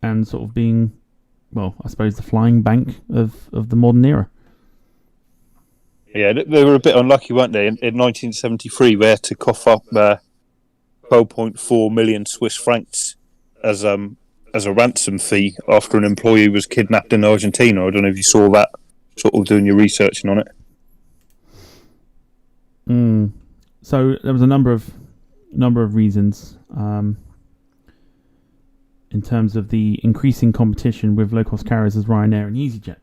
and sort of being, well, I suppose the flying bank of the modern era. Yeah, they were a bit unlucky, weren't they? In 1973, they had to cough up 12.4 million Swiss francs as a ransom fee after an employee was kidnapped in Argentina. I don't know if you saw that, sort of doing your research on it. So there was a number of reasons in terms of the increasing competition with low-cost carriers as Ryanair and EasyJet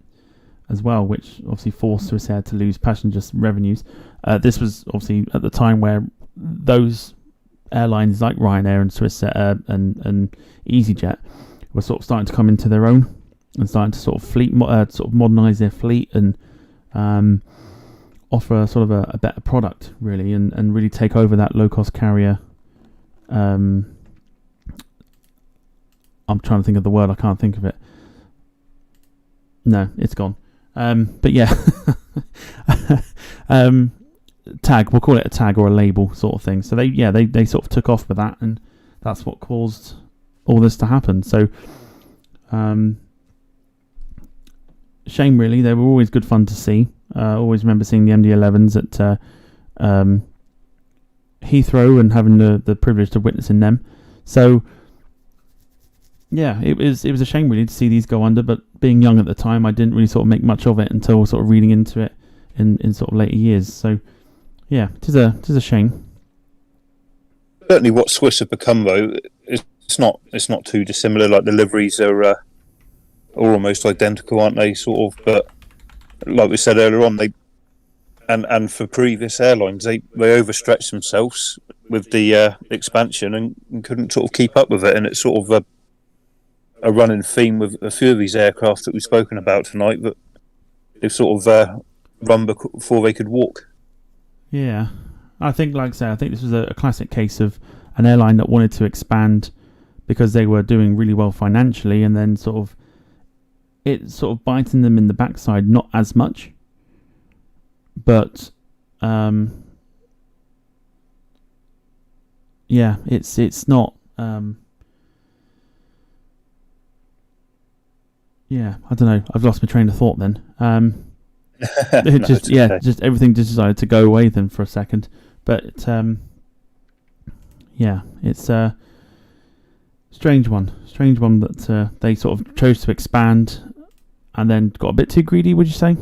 as well, which obviously forced Swissair to lose passenger revenues. This was obviously at the time where those airlines like Ryanair and Swissair and EasyJet were sort of starting to come into their own and starting to sort of modernise their fleet and offer sort of a better product, really, and really take over that low-cost carrier. I'm trying to think of the word, I can't think of it. No, it's gone. But yeah, tag, we'll call it a tag or a label sort of thing. So they sort of took off with that, and that's what caused all this to happen. So shame, really. They were always good fun to see. Always remember seeing the MD-11s at Heathrow and having the privilege of witnessing them. So yeah, it was a shame, really, to see these go under, but being young at the time, I didn't really sort of make much of it until sort of reading into it in sort of later years. So yeah, it is a shame. Certainly what Swiss have become, though, it's not too dissimilar. Like, the liveries are almost identical, aren't they, sort of? But like we said earlier on, they and for previous airlines, they overstretched themselves with the expansion and couldn't sort of keep up with it, and it's sort of a running theme with a few of these aircraft that we've spoken about tonight, that they've sort of run before they could walk. Yeah, I think this was a classic case of an airline that wanted to expand because they were doing really well financially, and then it sort of biting them in the backside, not as much, but yeah, it's not. Yeah, I don't know. I've lost my train of thought then. Just everything just decided to go away then for a second. But yeah, it's a strange one that they sort of chose to expand and then got a bit too greedy, would you say?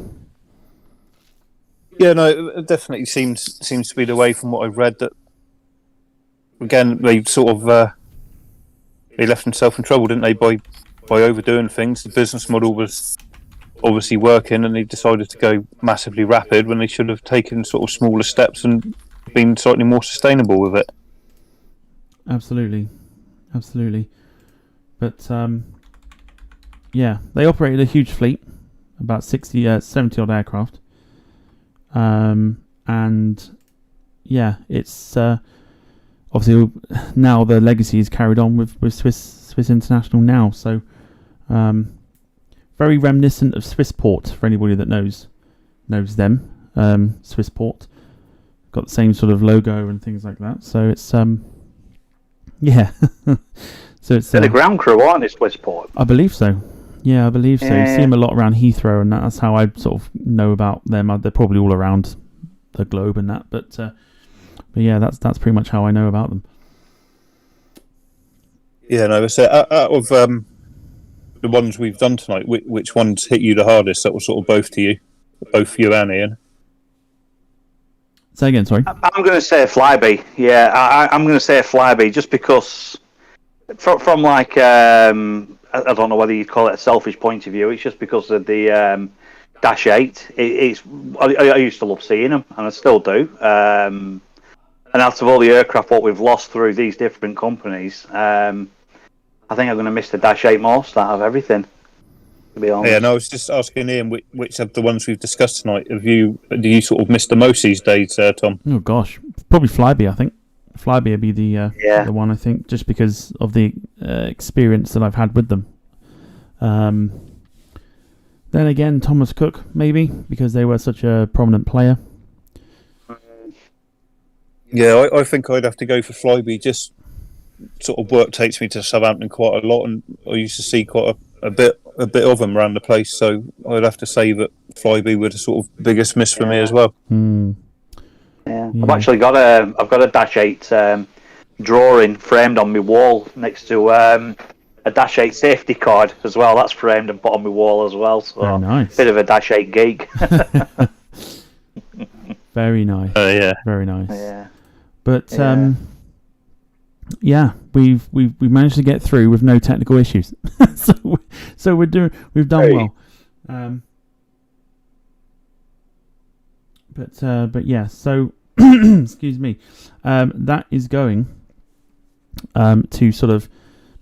Yeah, no, it definitely seems to be the way from what I've read, that again they sort of they left themselves in trouble, didn't they, by overdoing things. The business model was obviously working, and they decided to go massively rapid when they should have taken sort of smaller steps and been slightly more sustainable with it. Absolutely. But yeah, they operated a huge fleet, about 70 odd aircraft, and yeah, it's obviously now the legacy is carried on with Swiss International now. So very reminiscent of Swissport for anybody that knows them. Swissport got the same sort of logo and things like that. So it's yeah. So it's the ground crew, aren't they, Swissport? I believe so. Yeah, I believe so. You see them a lot around Heathrow, and that's how I sort of know about them. They're probably all around the globe and that, but yeah, that's pretty much how I know about them. Yeah, no, so out of the ones we've done tonight, which ones hit you the hardest? That was sort of both you and Ian. Say again, sorry. I'm going to say a Flybe. Yeah, I'm going to say a Flybe, just because from like I don't know whether you'd call it a selfish point of view. It's just because of the Dash 8. I used to love seeing them, and I still do. And out of all the aircraft what we've lost through these different companies, I think I'm going to miss the Dash 8 most out of everything, to be honest. Yeah, no, I was just asking Ian, which of the ones we've discussed tonight do you sort of miss the most these days, Tom? Oh gosh, probably Flybe, I think. Flybe would be the one, I think, just because of the experience that I've had with them. Then again, Thomas Cook, maybe, because they were such a prominent player. Yeah, I think I'd have to go for Flybe. Just sort of work takes me to Southampton quite a lot, and I used to see quite a bit of them around the place. So I'd have to say that Flybe were the sort of biggest miss for me as well. Yeah. I've actually got a Dash 8 drawing framed on my wall next to a Dash 8 safety card as well. That's framed and put on my wall as well. So very nice. Bit of a Dash 8 geek. Very nice. Yeah. Very nice. Yeah. But we've managed to get through with no technical issues. so we've done well. But yeah, so excuse me. That is going to sort of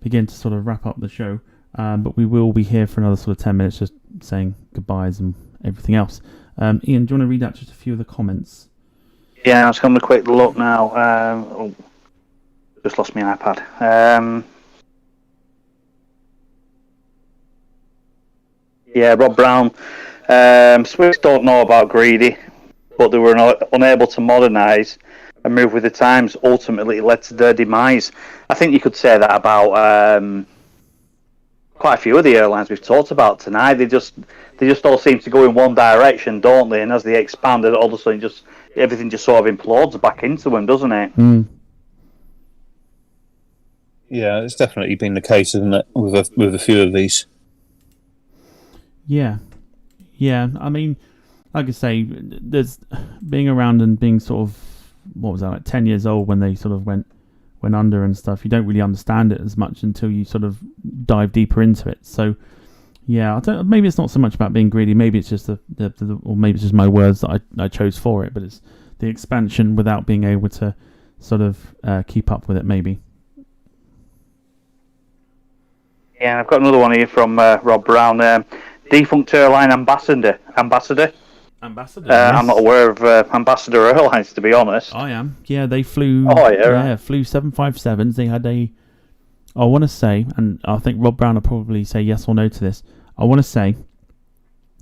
begin to sort of wrap up the show. But we will be here for another sort of 10 minutes, just saying goodbyes and everything else. Ian, do you want to read out just a few of the comments? Yeah, I was having a quick look now. Just lost my iPad. Yeah, Rob Brown. Swiss don't know about greedy, but they were unable to modernise and move with the times. Ultimately, it led to their demise. I think you could say that about quite a few of the airlines we've talked about tonight. They just all seem to go in one direction, don't they? And as they expand, all of a sudden, everything just sort of implodes back into them, doesn't it? Yeah, it's definitely been the case, isn't it, with a few of these? Yeah. I mean, like I say, there's being around and being sort of, what was that, like 10 years old when they sort of went under and stuff. You don't really understand it as much until you sort of dive deeper into it. So, yeah, maybe it's not so much about being greedy. Maybe it's just or maybe it's just my words that I chose for it. But it's the expansion without being able to sort of keep up with it. Maybe. Yeah, I've got another one here from Rob Brown. Defunct airline ambassador. Yes. I'm not aware of Ambassador Airlines, to be honest. I am. Yeah, they flew. Flew 757s. They had I want to say, and I think Rob Brown will probably say yes or no to this. I want to say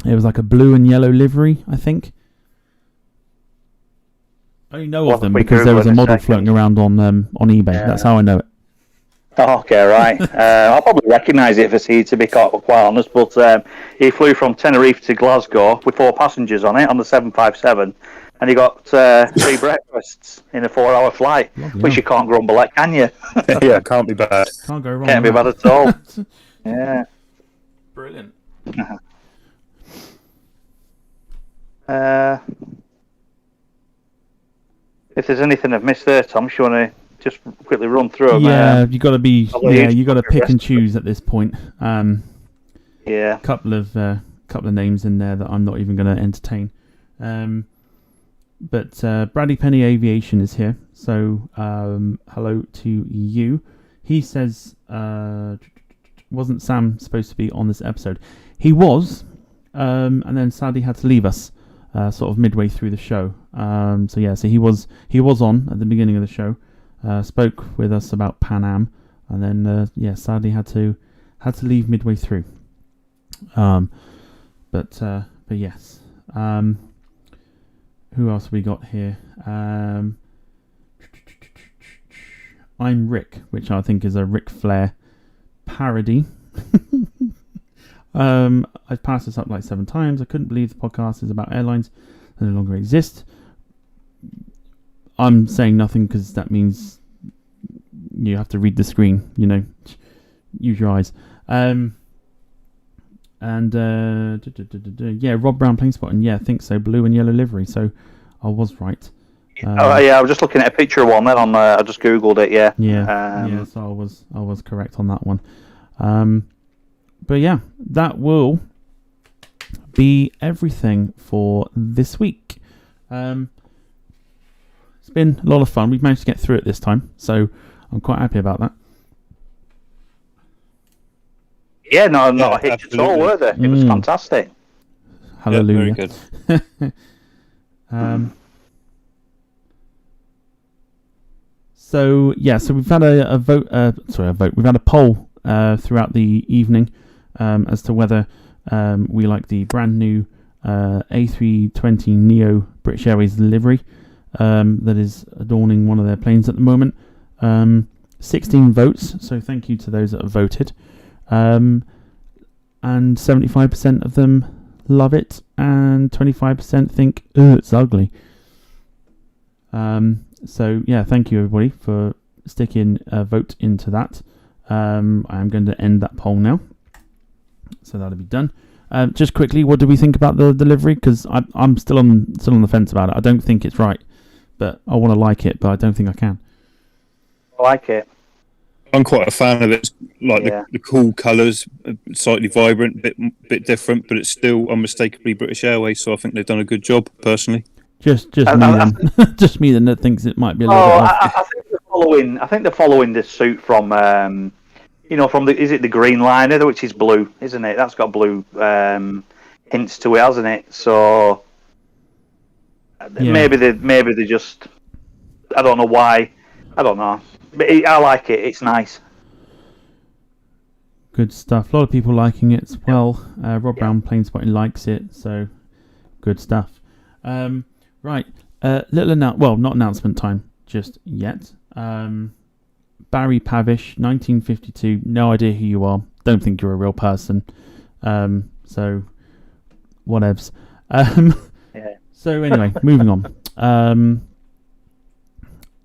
it was like a blue and yellow livery. I think. I only know of them because there was a model floating around on eBay. Yeah. That's how I know it. Oh, okay, right. I'll probably recognise it if I see it, to be quite honest, but he flew from Tenerife to Glasgow with 4 passengers on it on the 757, and he got 3 breakfasts in a 4-hour flight, which you can't grumble at, can you? Yeah, can't be bad. Can't go wrong. Can't be bad at all. Yeah. Brilliant. If there's anything I've missed there, Tom, you want to just quickly run through them? Yeah, you got to be. Yeah, you got to pick and choose at this point. Yeah. Couple of names in there that I'm not even going to entertain. But Bradley Penny Aviation is here, so hello to you. He says, wasn't Sam supposed to be on this episode? He was, and then sadly had to leave us sort of midway through the show. So he was on at the beginning of the show. Spoke with us about Pan Am, and then sadly had to leave midway through. But yes. Who else we got here? I'm Rick, which I think is a Ric Flair parody. I've passed this up like 7 times. I couldn't believe the podcast is about airlines that no longer exist. I'm saying nothing because that means you have to read the screen, use your eyes. And Rob Brown Plane Spot, and I think so, blue and yellow livery, so I was right. I was just looking at a picture of one then on I just googled it, so I was correct on that one. But yeah, that will be everything for this week. It's been a lot of fun. We've managed to get through it this time, so I'm quite happy about that. Yeah, not a hitch at all, were there? It was fantastic. Hallelujah. Yeah, very good. So we've had a vote. We've had a poll throughout the evening as to whether we like the brand new A320 Neo British Airways livery that is adorning one of their planes at the moment. 16 votes, so thank you to those that have voted. And 75% of them love it, and 25% think it's ugly. Thank you everybody for sticking a vote into that. I'm going to end that poll now, so that'll be done. Just quickly, what do we think about the delivery? Because I'm still on the fence about it. I don't think it's right, but I want to like it, but I don't think I can. I like it. I'm quite a fan of it. It's like the cool colours, slightly vibrant, bit different, but it's still unmistakably British Airways. So I think they've done a good job, personally. Just me then. Just me then that thinks it might be a little bit off. I think they're following this suit from is it the Green Liner, which is blue, isn't it? That's got blue hints to it, hasn't it? So maybe they just, I don't know why. I don't know. But I like it. It's nice. Good stuff. A lot of people liking it as well. Rob Brown Plane Spotting likes it, so good stuff. Right. Not announcement time just yet. Barry Pavish, 1952. No idea who you are. Don't think you're a real person. So whatevs. So anyway, moving on.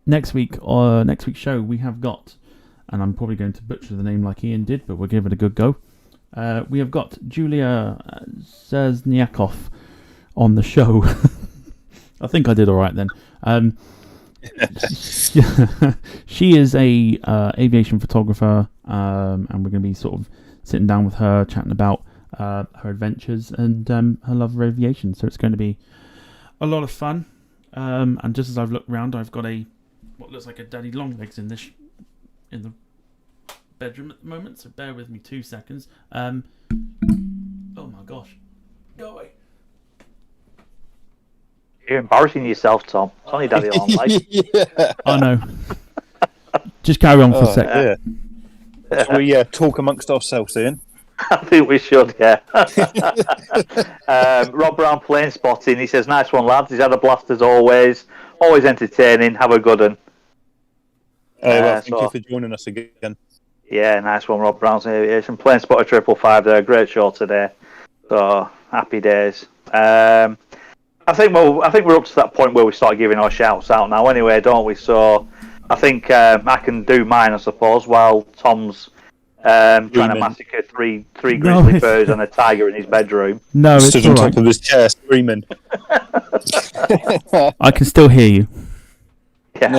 Next week's show we have got, and I'm probably going to butcher the name like Ian did, but we'll give it a good go. We have got Julia Zazniakov on the show. I think I did all right then. She is a aviation photographer, and we're going to be sort of sitting down with her, chatting about her adventures and her love of aviation. So it's going to be a lot of fun. And just as I've looked around, I've got what looks like a daddy long legs in the bedroom at the moment. So bear with me 2 seconds. Oh my gosh, go away. You're embarrassing yourself, Tom. It's only daddy long legs. Yeah. I know. Just carry on for a sec. Yeah. Shall we talk amongst ourselves, Ian? I think we should, yeah. Rob Brown Plane Spotting. He says, "Nice one, lads. He's had a blast as always. Always entertaining. Have a good one." Thank you for joining us again. Yeah, nice one, Rob Brown's Aviation. Plane Spotter 555 there. Great show today. So happy days. I think we're up to that point where we start giving our shouts out now anyway, don't we? So I think I can do mine, I suppose, while Tom's trying to massacre three grizzly bears and a tiger in his bedroom. No, it's stood on top of his chair screaming. I can still hear you. Yeah.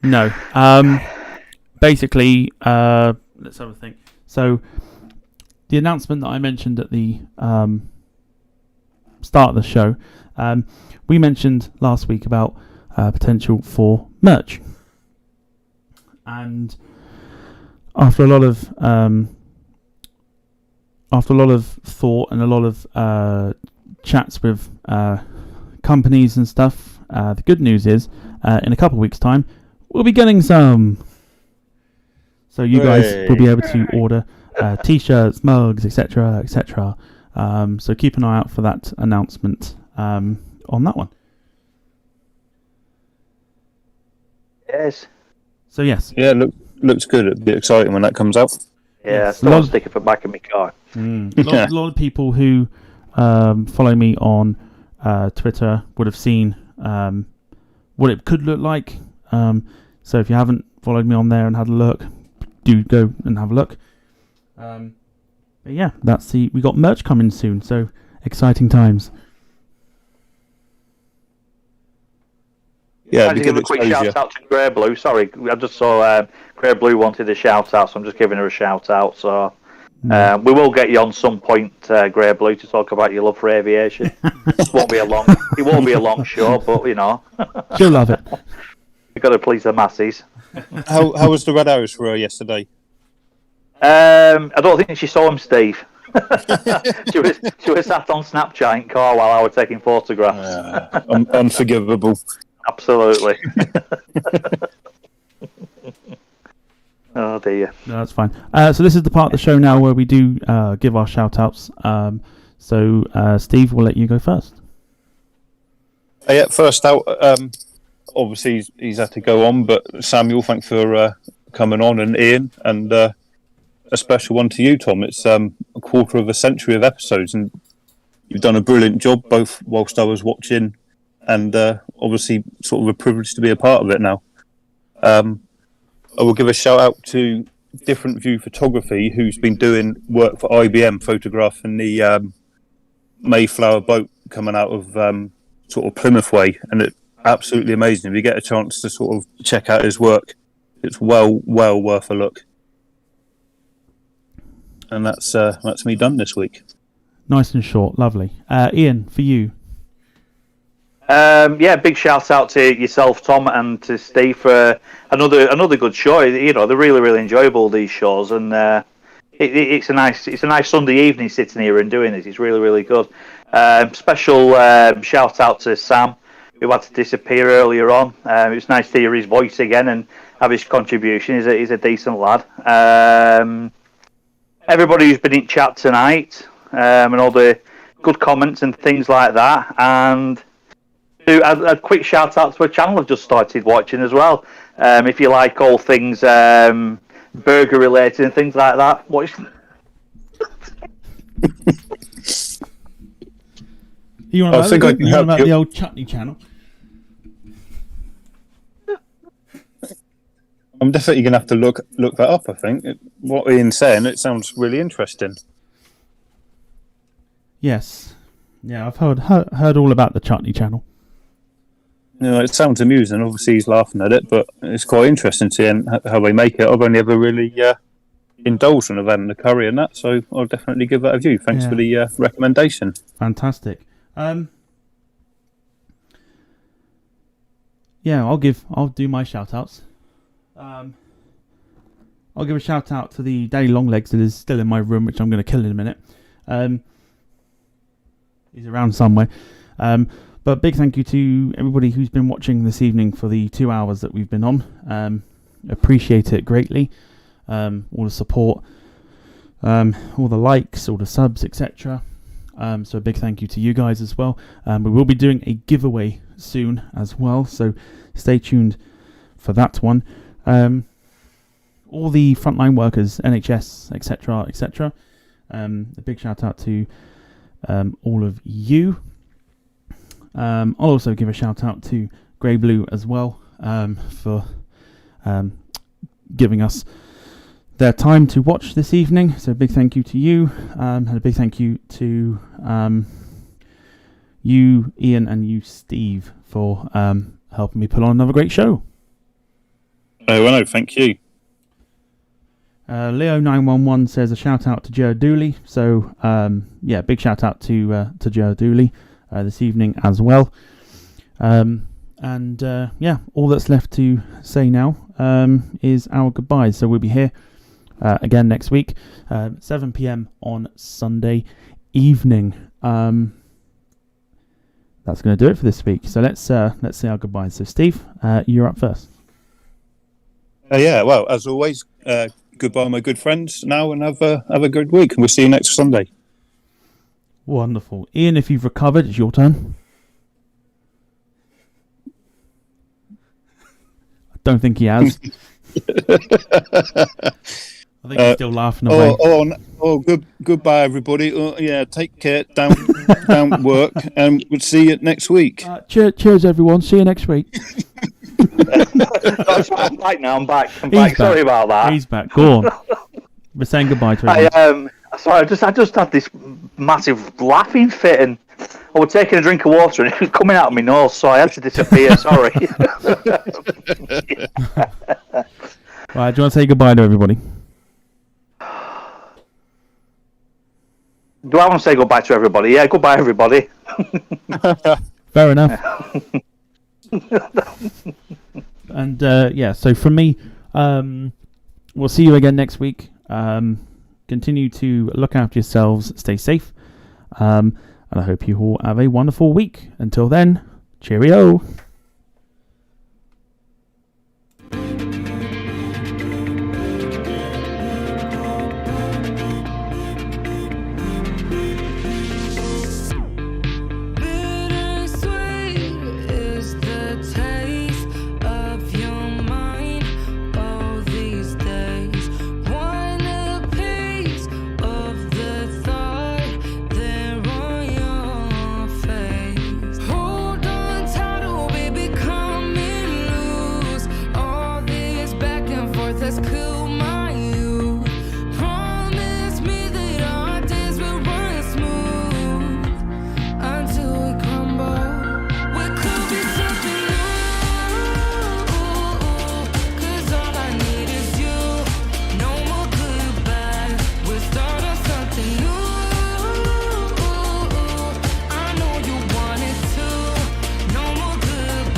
No. Basically, let's have a think. So the announcement that I mentioned at the start of the show, we mentioned last week about potential for merch, and after a lot of thought and a lot of chats with companies and stuff, the good news is in a couple of weeks' time we'll be getting some. So you guys will be able to order t-shirts, mugs, etc., etc. So keep an eye out for that announcement on that one. Yes. So yes. Yeah, looks good. It'll be exciting when that comes out. Yeah, I still want to stick it for back of my car. A lot of people who follow me on Twitter would have seen what it could look like. So if you haven't followed me on there and had a look, do go and have a look. But yeah, we got merch coming soon, so exciting times. Yeah, I'd give a quick shout out to Grey Blue. Sorry, I just saw Grey Blue wanted a shout out, so I'm just giving her a shout out. So we will get you on some point, Grey Blue, to talk about your love for aviation. It won't be a long show, but you know, she'll love it. We've got to please the masses. How was the Red Arrows for her yesterday? I don't think she saw him, Steve. she was sat on Snapchat in car while I was taking photographs. Unforgivable. Absolutely. Oh dear. No, that's fine. So this is the part of the show now where we do give our shout-outs. So Steve, we'll let you go first. Yeah, first out, obviously he's had to go on, but Samuel, thanks for coming on, and Ian, and a special one to you, Tom. It's a quarter of a century of episodes, and you've done a brilliant job, both whilst I was watching, and obviously sort of a privilege to be a part of it now. I will give a shout out to Different View Photography, who's been doing work for IBM, photographing the Mayflower boat coming out of sort of Plymouth way, and it's absolutely amazing. If you get a chance to sort of check out his work, it's well worth a look. And that's me done this week. Nice and short, lovely. Ian, for you. Big shout out to yourself, Tom, and to Steve for another good show. You know, they're really enjoyable, these shows, and it's a nice Sunday evening sitting here and doing this. It's really good. Special shout out to Sam, who had to disappear earlier on. It was nice to hear his voice again and have his contribution. He's a decent lad. Everybody who's been in chat tonight, and all the good comments and things like that, and a quick shout out to a channel I've just started watching as well. If you like all things burger related and things like that, watch. You want about the old chutney channel? I'm definitely going to have to look that up, I think. What Ian's saying, it sounds really interesting. Yes. Yeah, I've heard all about the chutney channel. You know, it sounds amusing. Obviously, he's laughing at it, but it's quite interesting seeing how they make it. I've only ever really indulged in having the curry and that, so I'll definitely give that a view. Thanks for the recommendation. Fantastic. I'll do my shout outs. I'll give a shout out to the Daddy Longlegs that is still in my room, which I'm going to kill in a minute. He's around somewhere. But big thank you to everybody who's been watching this evening for the 2 hours that we've been on. Appreciate it greatly. All the support, all the likes, all the subs, etc. So a big thank you to you guys as well. We will be doing a giveaway soon as well, so stay tuned for that one. All the frontline workers, NHS, etc. A big shout out to all of you. I'll also give a shout out to Grey Blue as well for giving us their time to watch this evening. So a big thank you to you, and a big thank you to you, Ian, and you, Steve, for helping me put on another great show. Oh, well, no, thank you. Leo911 says a shout out to Joe Dooley. So big shout out to Joe Dooley this evening as well. All that's left to say now is our goodbyes. So we'll be here again next week, 7 p.m. on Sunday evening. That's going to do it for this week. So let's say our goodbyes. So Steve, you're up first. Well, as always, goodbye, my good friends. Now, and have a good week, and we'll see you next Sunday. Wonderful, Ian. If you've recovered, it's your turn. I don't think he has. I think he's still laughing away. Goodbye, everybody. Take care. Don't work, and we'll see you next week. Cheers, everyone. See you next week. I'm back now. I'm back. Sorry about that. He's back. Go on. We're saying goodbye to everyone. Sorry, I just had this massive laughing fit, and I was taking a drink of water, and it was coming out of my nose, so I had to disappear. Sorry. Right, do you want to say goodbye to everybody? Do I want to say goodbye to everybody? Yeah, goodbye, everybody. Fair enough. And so from me, we'll see you again next week. Continue to look after yourselves, stay safe, and I hope you all have a wonderful week. Until then, cheerio.